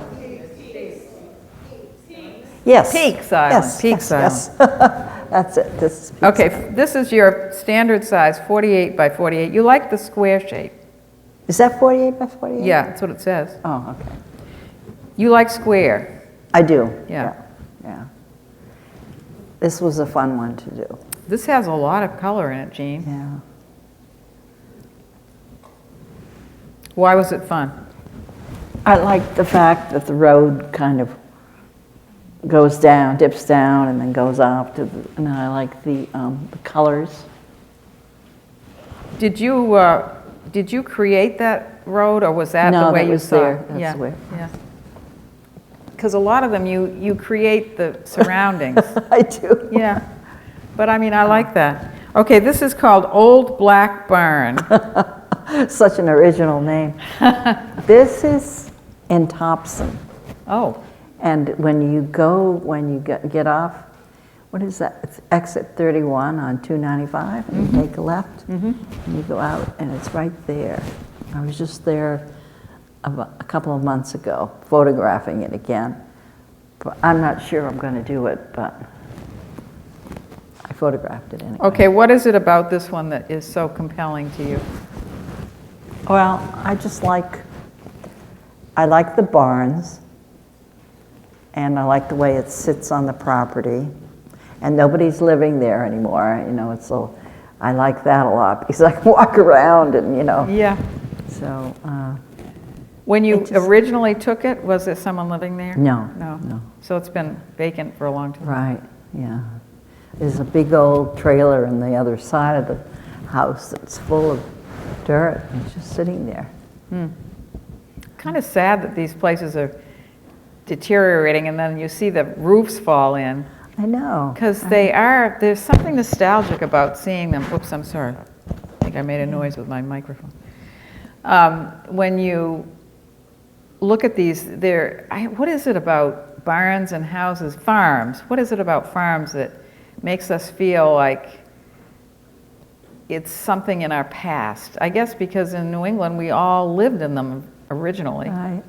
Speaker 2: Yes.
Speaker 1: Peaks Island.
Speaker 2: Yes,
Speaker 1: Peaks
Speaker 2: yes,
Speaker 1: Island.
Speaker 2: yes. That's it. This is Peaks
Speaker 1: Okay,
Speaker 2: Island.
Speaker 1: this is your standard size, 48 by 48. You like the square shape.
Speaker 2: Is that 48 by 48?
Speaker 1: Yeah, that's what it says.
Speaker 2: Oh, okay.
Speaker 1: You like square.
Speaker 2: I do.
Speaker 1: Yeah.
Speaker 2: Yeah. This was a fun one to do.
Speaker 1: This has a lot of color in it, Jean.
Speaker 2: Yeah.
Speaker 1: Why was it fun?
Speaker 2: I like the fact that the road kind of goes down, dips down, and then goes off to the, and I like the colors.
Speaker 1: Did you create that road, or was that
Speaker 2: No,
Speaker 1: the way
Speaker 2: that
Speaker 1: you
Speaker 2: was
Speaker 1: saw
Speaker 2: there.
Speaker 1: it?
Speaker 2: That's
Speaker 1: Yeah,
Speaker 2: where-
Speaker 1: yeah. Because a lot of them, you create the surroundings.
Speaker 2: I do.
Speaker 1: Yeah, but I mean, I like that. Okay, this is called Old Black Barn.
Speaker 2: Such an original name. This is in Thompson.
Speaker 1: Oh,
Speaker 2: And when you get off, what is that? It's exit 31 on 295, and you take a left, and you go out, and it's right there. I was just there a couple of months ago, photographing it again. But I'm not sure I'm going to do it, but I photographed it anyway.
Speaker 1: okay, what is it about this one that is so compelling to you?
Speaker 2: Well, I like the barns, and I like the way it sits on the property, and nobody's living there anymore, so I like that a lot, because I can walk around and,
Speaker 1: Yeah.
Speaker 2: so,
Speaker 1: When you
Speaker 2: It just-
Speaker 1: originally took it, was there someone living there?
Speaker 2: No.
Speaker 1: No. So it's been vacant for a long time.
Speaker 2: right, yeah. There's a big old trailer on the other side of the house that's full of dirt, and it's just sitting there.
Speaker 1: Kind of sad that these places are deteriorating, and then you see the roofs fall in,
Speaker 2: I know.
Speaker 1: because there's something nostalgic about seeing them. Whoops, I'm sorry. I think I made a noise with my microphone. When you look at these, what is it about barns and houses, farms? What is it about farms that makes us feel like it's something in our past? I guess because in New England, we all lived in them originally.
Speaker 2: Right.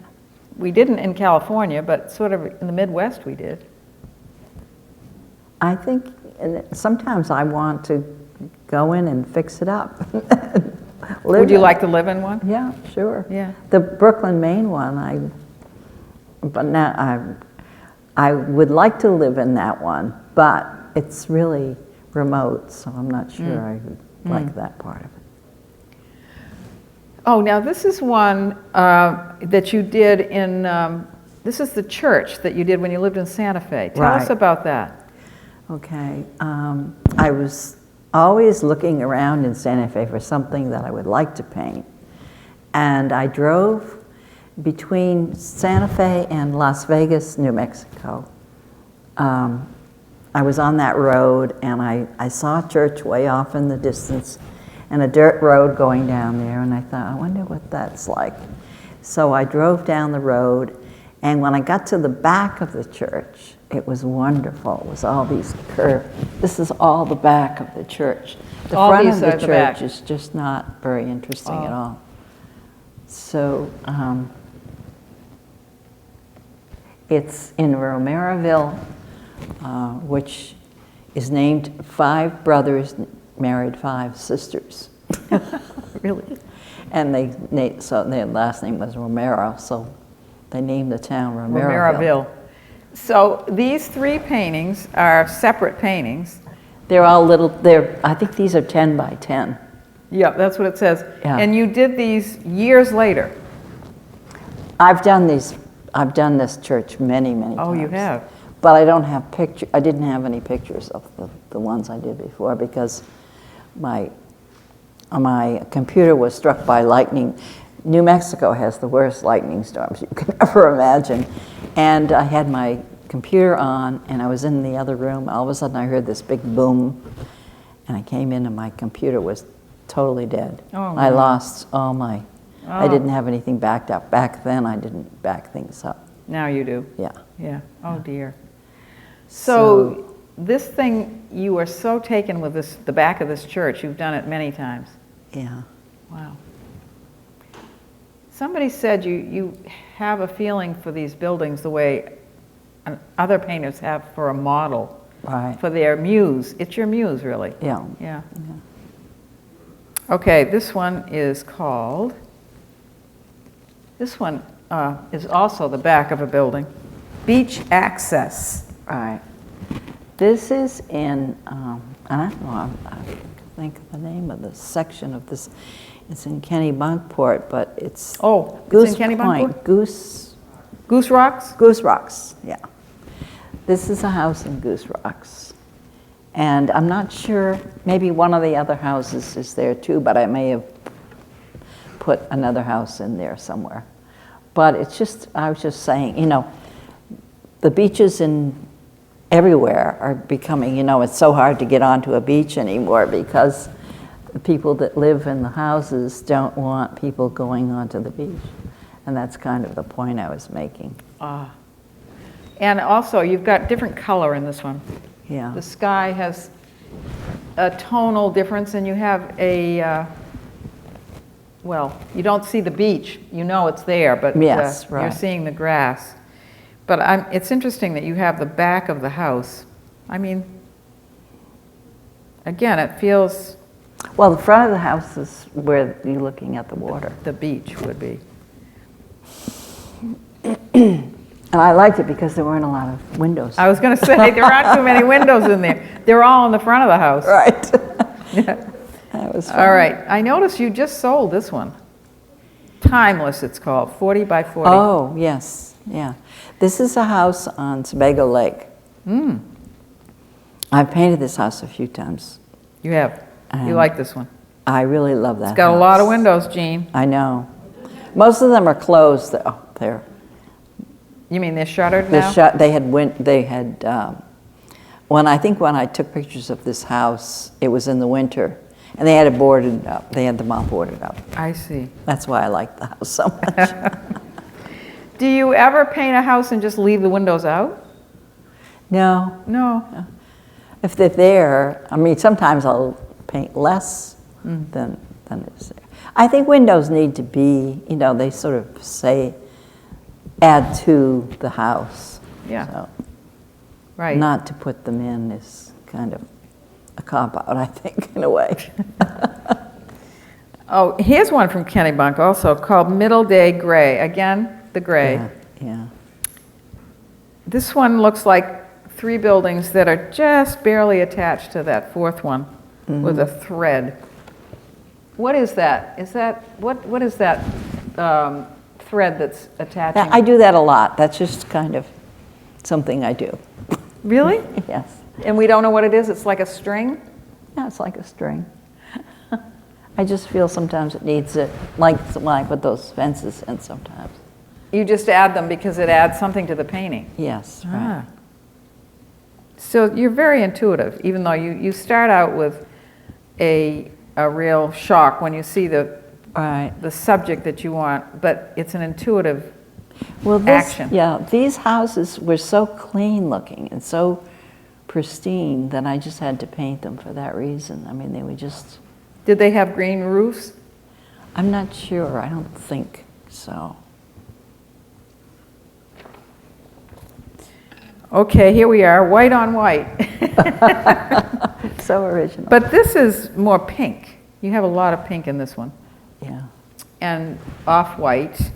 Speaker 1: We didn't in California, but sort of in the Midwest we did.
Speaker 2: I think sometimes I want to go in and fix it up.
Speaker 1: Would you like to live in one?
Speaker 2: Yeah, sure.
Speaker 1: Yeah.
Speaker 2: The Brooklyn, Maine one, I would like to live in that one, but it's really remote, so I'm not sure I would like that part of it.
Speaker 1: Oh, now this is one that you did in, this is the church that you did when you lived in Santa Fe. Tell us
Speaker 2: Right.
Speaker 1: about that.
Speaker 2: Okay, I was always looking around in Santa Fe for something that I would like to paint. And I drove between Santa Fe and Las Vegas, New Mexico. I was on that road, and I saw a church way off in the distance and a dirt road going down there, and I thought, I wonder what that's like. So I drove down the road, and when I got to the back of the church, it was wonderful. It was all these curved, this is all the back of the church. The
Speaker 1: All
Speaker 2: front
Speaker 1: these
Speaker 2: of the
Speaker 1: are the back.
Speaker 2: church is just not very interesting at
Speaker 1: Oh.
Speaker 2: all. So it's in Romeroville, which is named 5 brothers married 5 sisters.
Speaker 1: Really?
Speaker 2: And so their last name was Romero, so they named the town Romeroville.
Speaker 1: Romeroville. So these 3 paintings are separate paintings.
Speaker 2: They're all I think these are 10 by 10.
Speaker 1: Yeah, that's what it says.
Speaker 2: Yeah.
Speaker 1: And you did these years later.
Speaker 2: I've done these I've done this church many, many times.
Speaker 1: Oh, you have?
Speaker 2: But I don't have I didn't have any pictures of the ones I did before because my computer was struck by lightning. New Mexico has the worst lightning storms you can ever imagine. And I had my computer on, and I was in the other room. All of a sudden, I heard this big boom, and I came in, and my computer was totally dead.
Speaker 1: Oh,
Speaker 2: I
Speaker 1: no.
Speaker 2: lost all my... I
Speaker 1: Oh.
Speaker 2: didn't have anything backed up. Back then, I didn't back things up.
Speaker 1: Now you do.
Speaker 2: Yeah.
Speaker 1: Yeah. Oh, dear. So this thing, you are so taken with the back of this church. You've done it many times.
Speaker 2: Yeah.
Speaker 1: Wow. Somebody said you have a feeling for these buildings the way other painters have for a model,
Speaker 2: Right.
Speaker 1: for their muse. It's your muse, really.
Speaker 2: Yeah.
Speaker 1: Yeah. Okay, this one is called, this one is also the back of a building. Beach Access.
Speaker 2: Right. This is in, I don't know, I think of the name of the section of this. It's in Kennebunkport, but it's
Speaker 1: Oh,
Speaker 2: Goose
Speaker 1: it's in Kennebunkport?
Speaker 2: Point. Goose
Speaker 1: Rocks?
Speaker 2: Goose Rocks, yeah. This is a house in Goose Rocks. And I'm not sure, maybe one of the other houses is there too, but I may have put another house in there somewhere. But it's just, I was just saying, you know, the beaches in everywhere are becoming, you know, it's so hard to get onto a beach anymore because the people that live in the houses don't want people going onto the beach. And that's kind of the point I was making.
Speaker 1: And also, you've got different color in this one.
Speaker 2: Yeah.
Speaker 1: The sky has a tonal difference, and you have a, well, you don't see the beach. You know it's there, but
Speaker 2: Yes, right.
Speaker 1: you're seeing the grass. But it's interesting that you have the back of the house. I mean, again, it feels
Speaker 2: Well, the front of the house is where you're looking at the water.
Speaker 1: the beach would be.
Speaker 2: And I liked it because there weren't a lot of windows.
Speaker 1: I was going to say, there aren't too many windows in there. They're all in the front of the house.
Speaker 2: Right. That was fun.
Speaker 1: All right. I noticed you just sold this one. Timeless, it's called, 40 by 40.
Speaker 2: Oh, yes, yeah. This is a house on Sebago Lake. I've painted this house a few times.
Speaker 1: You have. You like this one.
Speaker 2: I really love that
Speaker 1: It's got
Speaker 2: house.
Speaker 1: a lot of windows, Jean.
Speaker 2: I know. Most of them are closed. Oh, they're
Speaker 1: You mean they're shuttered now?
Speaker 2: They had when I took pictures of this house, it was in the winter, and they had it boarded up. They had them all boarded up.
Speaker 1: I see.
Speaker 2: That's why I like the house so much.
Speaker 1: Do you ever paint a house and just leave the windows out?
Speaker 2: No,
Speaker 1: No.
Speaker 2: if they're there, I mean, sometimes I'll paint less than it's there. I think windows need to be, you know, they sort of say, add to the house.
Speaker 1: Yeah.
Speaker 2: So
Speaker 1: Right.
Speaker 2: not to put them in is kind of a cop-out, I think, in a way.
Speaker 1: Oh, here's one from Kennebunk also called Middle Day Gray. Again, the gray.
Speaker 2: Yeah.
Speaker 1: This one looks like 3 buildings that are just barely attached to that 4th one with a thread. What is that? What is that thread that's attaching?
Speaker 2: I do that a lot. That's just kind of something I do.
Speaker 1: Really?
Speaker 2: Yes.
Speaker 1: And we don't know what it is? It's like a string?
Speaker 2: Yeah, it's like a string. I just feel sometimes it needs it, like when I put those fences in sometimes.
Speaker 1: You just add them because it adds something to the painting.
Speaker 2: Yes, right.
Speaker 1: So you're very intuitive, even though you start out with a real shock when you see the subject that you want, but it's an intuitive action.
Speaker 2: Yeah, these houses were so clean looking and so pristine that I just had to paint them for that reason. I mean, they were just...
Speaker 1: Did they have green roofs?
Speaker 2: I'm not sure. I don't think so.
Speaker 1: Okay, here we are, white on white.
Speaker 2: So original.
Speaker 1: But this is more pink. You have a lot of pink in this one.
Speaker 2: Yeah.
Speaker 1: And off-white,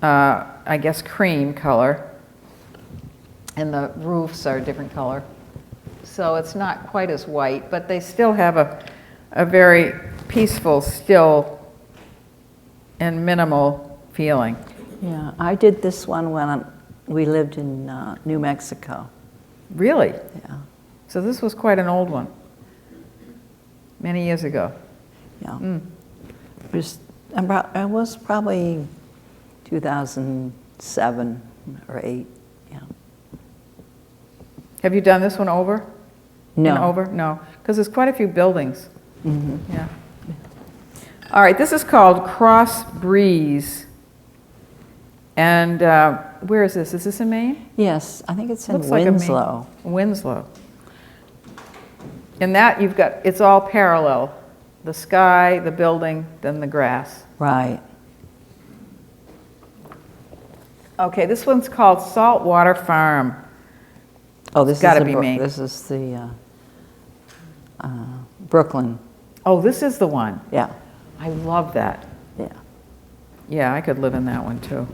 Speaker 1: I guess cream color. And the roofs are a different color. So it's not quite as white, but they still have a very peaceful, still, and minimal feeling.
Speaker 2: Yeah, I did this one when we lived in New Mexico.
Speaker 1: Really?
Speaker 2: Yeah,
Speaker 1: So this was quite an old one. Many years ago.
Speaker 2: yeah. It was probably 2007 or 8. Yeah.
Speaker 1: Have you done this one over?
Speaker 2: No.
Speaker 1: And over? No, because there's quite a few buildings.
Speaker 2: Mm-hmm.
Speaker 1: Yeah. All right, this is called Cross Breeze. And where is this? Is this in Maine?
Speaker 2: Yes, I think it's in
Speaker 1: Looks like a Maine-
Speaker 2: Winslow.
Speaker 1: Winslow. And that you've got, it's all parallel. The sky, the building, then the grass.
Speaker 2: Right.
Speaker 1: Okay, this one's called Saltwater Farm.
Speaker 2: Oh, this
Speaker 1: gotta
Speaker 2: is
Speaker 1: be Maine.
Speaker 2: This is the Brooklyn.
Speaker 1: Oh, this is the one.
Speaker 2: Yeah,
Speaker 1: I love that.
Speaker 2: yeah,
Speaker 1: Yeah, I could live in that one too.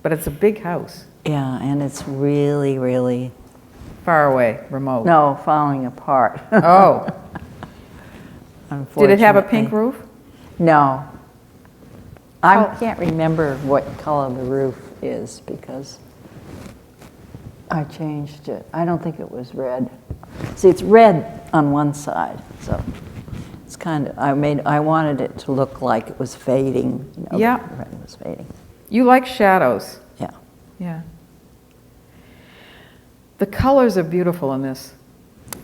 Speaker 1: But it's a big house.
Speaker 2: yeah, and it's really, really
Speaker 1: Far away, remote.
Speaker 2: no falling apart.
Speaker 1: Oh. Did it have a pink
Speaker 2: unfortunately.
Speaker 1: roof?
Speaker 2: No. I
Speaker 1: Oh.
Speaker 2: can't remember what color the roof is because I changed it. I don't think it was red. See, it's red on one side, so it's kind of, I wanted it to look like it was fading. You know,
Speaker 1: Yeah.
Speaker 2: the red was fading.
Speaker 1: You like shadows.
Speaker 2: Yeah.
Speaker 1: Yeah. The colors are beautiful in this.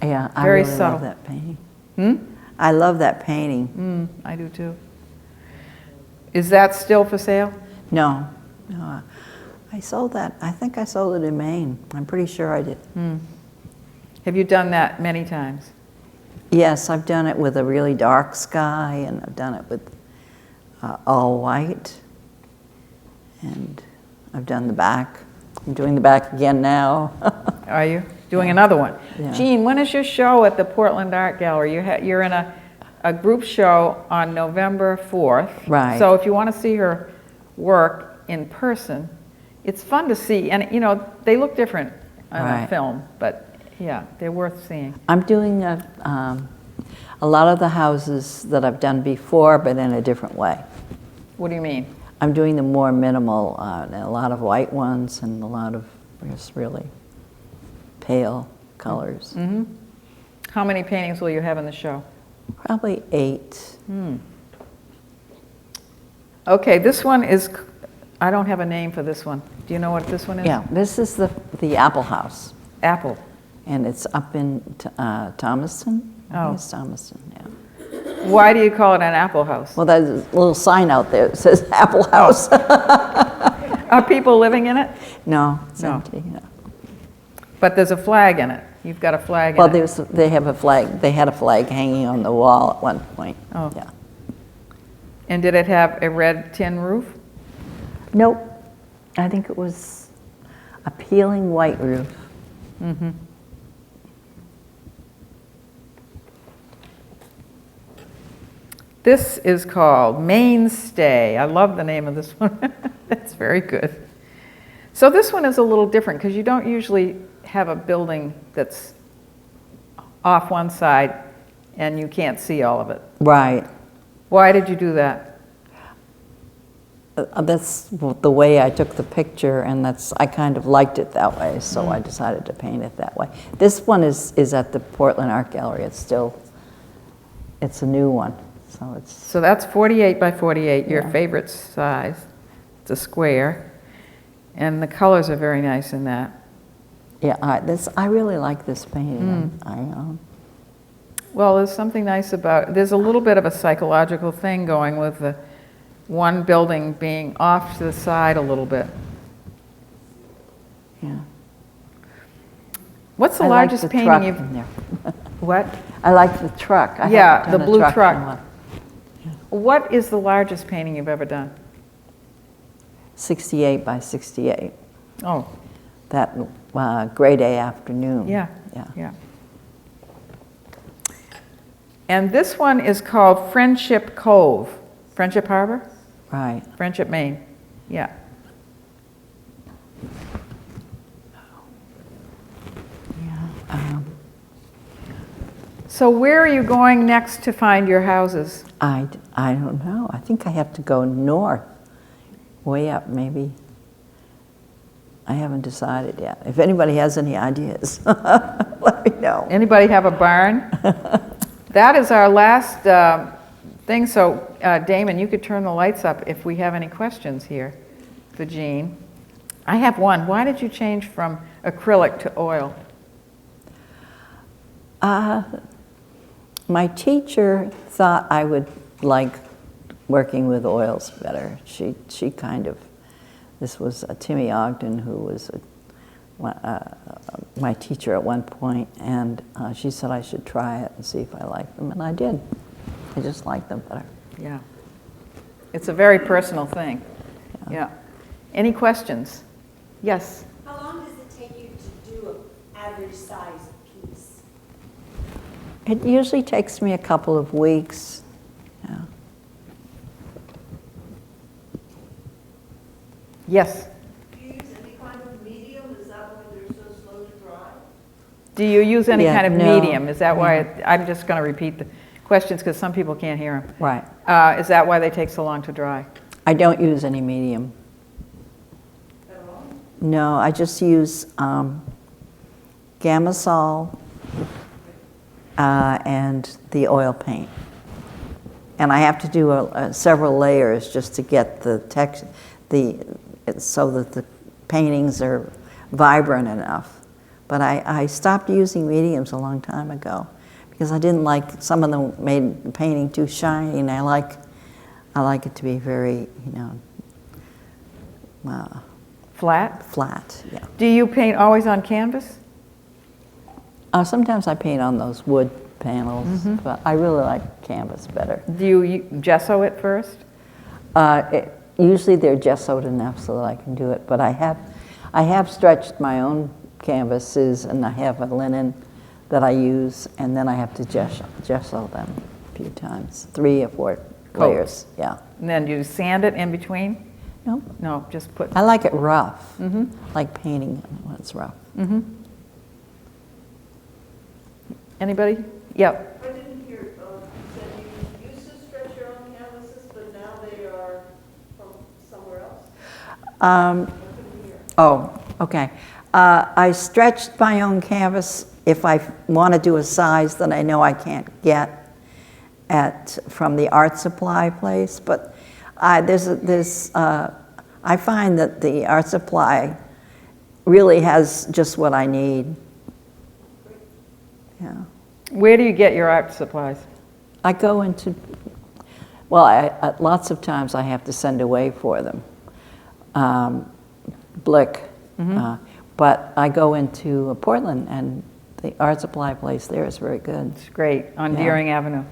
Speaker 2: Yeah, I
Speaker 1: Very
Speaker 2: really
Speaker 1: subtle.
Speaker 2: love that painting.
Speaker 1: Hmm?
Speaker 2: I love that painting.
Speaker 1: I do too. Is that still for sale?
Speaker 2: No, no, I sold that. I think I sold it in Maine. I'm pretty sure I did.
Speaker 1: Have you done that many times?
Speaker 2: Yes, I've done it with a really dark sky, and I've done it with all white, and I've done the back. I'm doing the back again now.
Speaker 1: Are you? Doing another one.
Speaker 2: Yeah.
Speaker 1: Jean, when is your show at the Portland Art Gallery? You're in a group show on November 4th.
Speaker 2: Right.
Speaker 1: So if you want to see her work in person, it's fun to see. And, you know, they look different on a
Speaker 2: Right.
Speaker 1: film, but yeah, they're worth seeing.
Speaker 2: I'm doing a lot of the houses that I've done before, but in a different way.
Speaker 1: What do you mean?
Speaker 2: I'm doing the more minimal, a lot of white ones and a lot of just really pale colors.
Speaker 1: Mm-hmm. How many paintings will you have in the show?
Speaker 2: Probably 8.
Speaker 1: Okay, this one is, I don't have a name for this one. Do you know what this one is?
Speaker 2: Yeah, this is the Apple House,
Speaker 1: Apple.
Speaker 2: and it's up in Thomaston. I
Speaker 1: Oh.
Speaker 2: think it's Thomaston, yeah.
Speaker 1: Why do you call it an apple house?
Speaker 2: Well, there's a little sign out there that says Apple House.
Speaker 1: Are people living in it?
Speaker 2: No, it's
Speaker 1: No.
Speaker 2: empty. Yeah.
Speaker 1: But there's a flag in it. You've got a flag
Speaker 2: Well,
Speaker 1: in it.
Speaker 2: they have a flag. They had a flag hanging on the wall at one point.
Speaker 1: Oh.
Speaker 2: Yeah.
Speaker 1: And did it have a red tin roof?
Speaker 2: Nope. I think it was a peeling white roof.
Speaker 1: Mm-hmm. This is called Mainstay. I love the name of this one. That's very good. So this one is a little different because you don't usually have a building that's off one side and you can't see all of it.
Speaker 2: Right.
Speaker 1: Why did you do that?
Speaker 2: That's the way I took the picture, and I kind of liked it that way, so I decided to paint it that way. This one is at the Portland Art Gallery. It's a new one, so it's.
Speaker 1: So that's 48 by 48, your
Speaker 2: Yeah.
Speaker 1: favorite size. It's a square. And the colors are very nice in that.
Speaker 2: Yeah, I really like this painting.
Speaker 1: Well, there's something nice about, there's a little bit of a psychological thing going with the one building being off to the side a little bit.
Speaker 2: Yeah.
Speaker 1: What's the
Speaker 2: I like
Speaker 1: largest
Speaker 2: the
Speaker 1: painting
Speaker 2: truck
Speaker 1: you've,
Speaker 2: in there.
Speaker 1: what?
Speaker 2: I like the truck. I
Speaker 1: Yeah,
Speaker 2: haven't
Speaker 1: the
Speaker 2: done a
Speaker 1: blue
Speaker 2: in
Speaker 1: truck.
Speaker 2: a while.
Speaker 1: What is the largest painting you've ever done?
Speaker 2: 68 by 68.
Speaker 1: Oh,
Speaker 2: That gray day afternoon.
Speaker 1: yeah,
Speaker 2: Yeah.
Speaker 1: yeah. And this one is called Friendship Cove. Friendship Harbor?
Speaker 2: Right.
Speaker 1: Friendship, Maine. Yeah.
Speaker 2: Yeah.
Speaker 1: So where are you going next to find your houses?
Speaker 2: I don't know. I think I have to go north way up, maybe. I haven't decided yet. If anybody has any ideas, let me know.
Speaker 1: Anybody have a barn? That is our last thing, so Dahmen, you could turn the lights up if we have any questions here for Jean. I have one. Why did you change from acrylic to oil?
Speaker 2: My teacher thought I would like working with oils better. She kind of, this was Timmy Ogden, who was my teacher at one point, and she said I should try it and see if I liked them, and I did. I just liked them better.
Speaker 1: Yeah. It's a very personal thing. Yeah. Any questions? Yes?
Speaker 3: How long does it take you to do an average size piece?
Speaker 2: It usually takes me a couple of weeks. Yeah.
Speaker 1: Yes?
Speaker 4: Do you use any kind of medium? Is that why they're so slow to dry?
Speaker 1: Do you use any
Speaker 2: Yeah,
Speaker 1: kind of
Speaker 2: no.
Speaker 1: medium? Is that why, I'm just going to repeat the questions because some people can't hear them.
Speaker 2: Right.
Speaker 1: Is that why they take so long to dry?
Speaker 2: I don't use any medium.
Speaker 4: At all?
Speaker 2: No, I just use Gamasol and the oil paint. And I have to do several layers just to get the text, so that the paintings are vibrant enough. But I stopped using mediums a long time ago because I didn't like, some of them made the painting too shiny, and I like it to be very,
Speaker 1: Flat?
Speaker 2: flat. Yeah.
Speaker 1: Do you paint always on canvas?
Speaker 2: Sometimes I paint on those wood panels, but I really like canvas better.
Speaker 1: Do you gesso it first?
Speaker 2: Usually they're gessoed enough so that I can do it, but I have stretched my own canvases, and I have a linen that I use, and then I have to gesso them a few times, 3 or 4 layers. Yeah.
Speaker 1: And then do you sand it in between?
Speaker 2: No,
Speaker 1: No, just put,
Speaker 2: I like it rough. Like painting when it's rough.
Speaker 1: anybody? Yep.
Speaker 4: I didn't hear, you said you used to stretch your own canvases, but now they are from somewhere else? I couldn't hear.
Speaker 2: Oh, okay. I stretched my own canvas if I want to do a size that I know I can't get from the art supply place, but I find that the art supply really has just what I need. Yeah.
Speaker 1: Where do you get your art supplies?
Speaker 2: I go into, well, lots of times I have to send away for them. Blick. But I go into Portland, and the art supply place there is very good.
Speaker 1: It's great, on
Speaker 2: Yeah.
Speaker 1: Deering Avenue.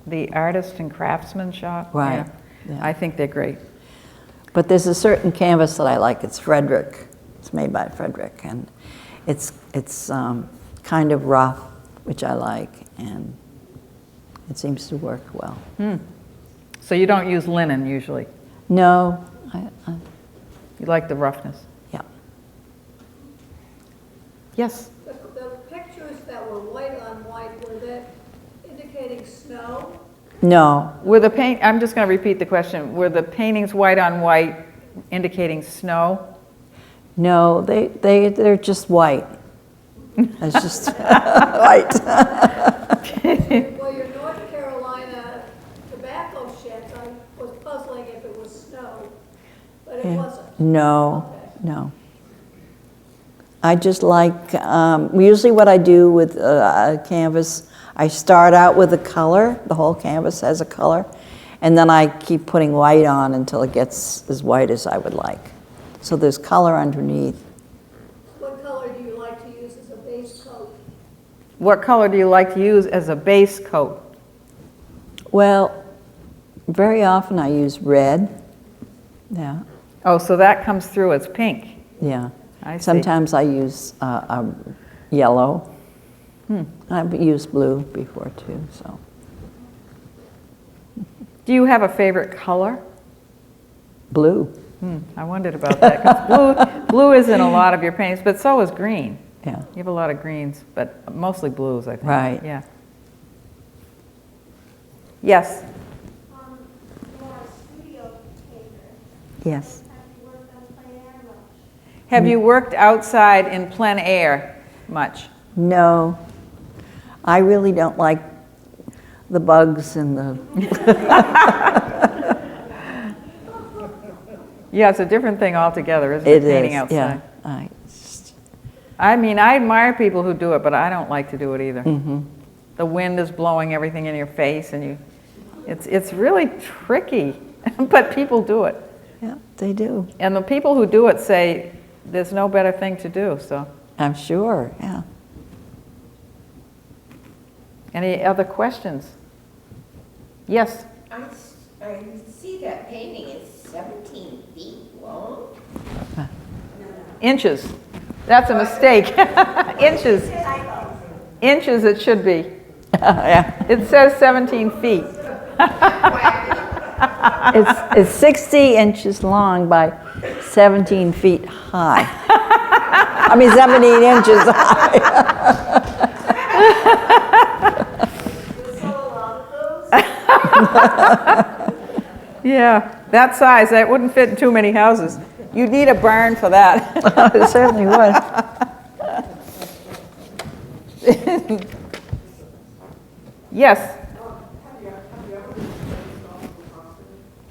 Speaker 1: The Artist and Craftsman Shop.
Speaker 2: Right.
Speaker 1: Yeah.
Speaker 2: Yeah.
Speaker 1: I think they're great.
Speaker 2: But there's a certain canvas that I like. It's Frederick. It's made by Frederick, and it's kind of rough, which I like, and it seems to work well.
Speaker 1: So you don't use linen usually?
Speaker 2: No,
Speaker 1: You like the roughness?
Speaker 2: yeah.
Speaker 1: Yes?
Speaker 3: The pictures that were white on white, were they indicating snow?
Speaker 2: No,
Speaker 1: Were the I'm just going to repeat the question. Were the paintings white on white indicating snow?
Speaker 2: no, they're just white. It's just white.
Speaker 3: Well, your North Carolina tobacco sheds, I was puzzling if it was snow, but it wasn't.
Speaker 2: No,
Speaker 3: Okay.
Speaker 2: no. I just like, usually what I do with a canvas, I start out with a color, the whole canvas has a color, and then I keep putting white on until it gets as white as I would like. So there's color underneath.
Speaker 3: What color do you like to use as a base coat?
Speaker 1: What color do you like to use as a base coat?
Speaker 2: Well, very often I use red. Yeah,
Speaker 1: Oh, so that comes through as pink.
Speaker 2: yeah.
Speaker 1: I see.
Speaker 2: Sometimes I use yellow. I've used blue before too, so.
Speaker 1: Do you have a favorite color?
Speaker 2: Blue,
Speaker 1: I wondered about that. 'Cause blue is in a lot of your paintings, but so is green.
Speaker 2: yeah.
Speaker 1: You have a lot of greens, but mostly blues, I think.
Speaker 2: Right.
Speaker 1: Yeah. Yes.
Speaker 3: You are a studio painter.
Speaker 2: Yes.
Speaker 1: Have you worked outside in plein air much?
Speaker 2: No, I really don't like the bugs and the,
Speaker 1: Yeah, it's a different thing altogether, isn't it,
Speaker 2: it
Speaker 1: painting
Speaker 2: is,
Speaker 1: outside?
Speaker 2: yeah.
Speaker 1: I mean, I admire people who do it, but I don't like to do it either. The wind is blowing everything in your face, and it's really tricky, but people do it.
Speaker 2: Yeah, they do.
Speaker 1: And the people who do it say there's no better thing to do, so.
Speaker 2: I'm sure, yeah.
Speaker 1: Any other questions? Yes?
Speaker 5: I see that painting is 17 feet long.
Speaker 1: Inches. That's a mistake. Inches. Inches it should be.
Speaker 2: Yeah.
Speaker 1: It says 17 feet.
Speaker 2: It's 60 inches long by 17 feet high. I mean, 17 inches high.
Speaker 4: There's still a lot of those.
Speaker 1: Yeah, that size, that wouldn't fit in too many houses. You'd need a barn for that.
Speaker 2: It certainly would.
Speaker 1: Yes?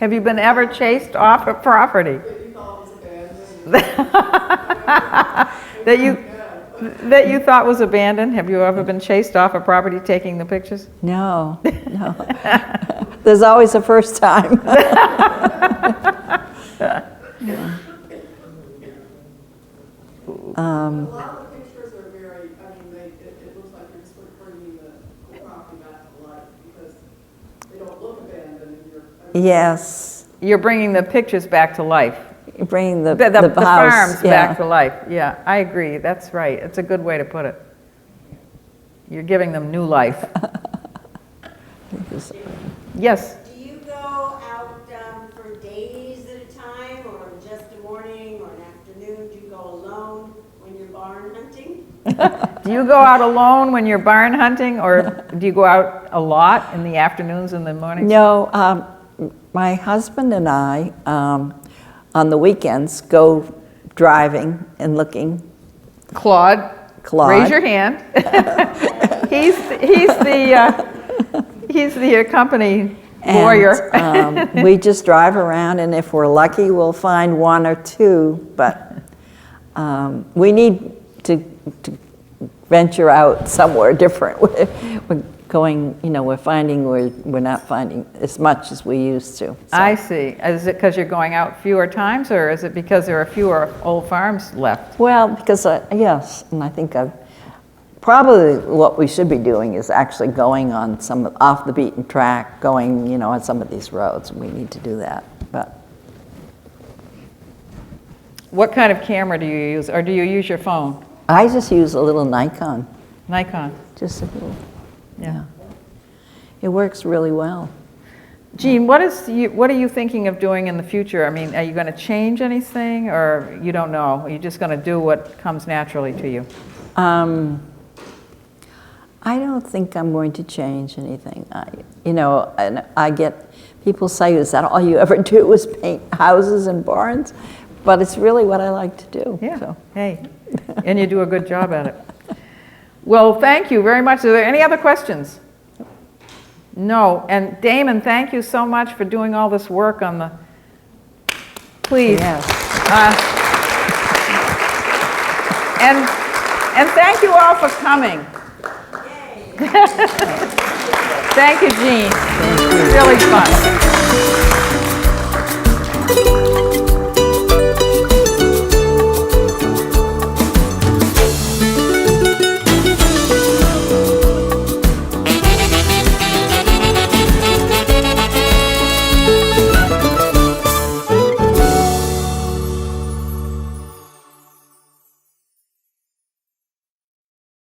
Speaker 1: Have you been ever chased off a property? That you thought was abandoned? Have you ever been chased off a property taking the pictures?
Speaker 2: No, no. There's always a first time.
Speaker 4: A lot of the pictures are very, I mean, it looks like you're just bringing the property back to life because they don't look abandoned and you're.
Speaker 2: Yes,
Speaker 1: You're bringing the pictures back to life.
Speaker 2: bring the
Speaker 1: The
Speaker 2: house.
Speaker 1: farms
Speaker 2: yeah.
Speaker 1: back to life. Yeah, I agree. That's right. It's a good way to put it. You're giving them new life. Yes?
Speaker 6: Do you go out for days at a time, or just a morning or an afternoon? Do you go alone when you're barn hunting?
Speaker 1: Do you go out alone when you're barn hunting, or do you go out a lot in the afternoons and the mornings?
Speaker 2: No, my husband and I, on the weekends, go driving and looking.
Speaker 1: Claude,
Speaker 2: Claude.
Speaker 1: raise your hand. He's the accompanying lawyer.
Speaker 2: And, we just drive around, and if we're lucky, we'll find one or two, but we need to venture out somewhere different. We're going, we're finding we're not finding as much as we used to. So.
Speaker 1: I see. Is it because you're going out fewer times, or is it because there are fewer old farms left?
Speaker 2: Well, because, yes, and I think probably what we should be doing is actually going on some off the beaten track, going, on some of these roads. We need to do that, but.
Speaker 1: What kind of camera do you use, or do you use your phone?
Speaker 2: I just use a little Nikon,
Speaker 1: Nikon.
Speaker 2: just a little,
Speaker 1: Yeah.
Speaker 2: It works really well.
Speaker 1: Jean, what are you thinking of doing in the future? I mean, are you going to change anything, or you don't know? Are you just going to do what comes naturally to you?
Speaker 2: I don't think I'm going to change anything. And I get people say, "Is that all you ever do is paint houses and barns?" But it's really what I like to do.
Speaker 1: Yeah.
Speaker 2: So.
Speaker 1: Hey, and you do a good job at it. Well, thank you very much. Are there any other questions? No. And Dahmen, thank you so much for doing all this work on the. Please.
Speaker 2: Yes.
Speaker 1: And thank you all for coming. Thank you, Jean. It was really fun.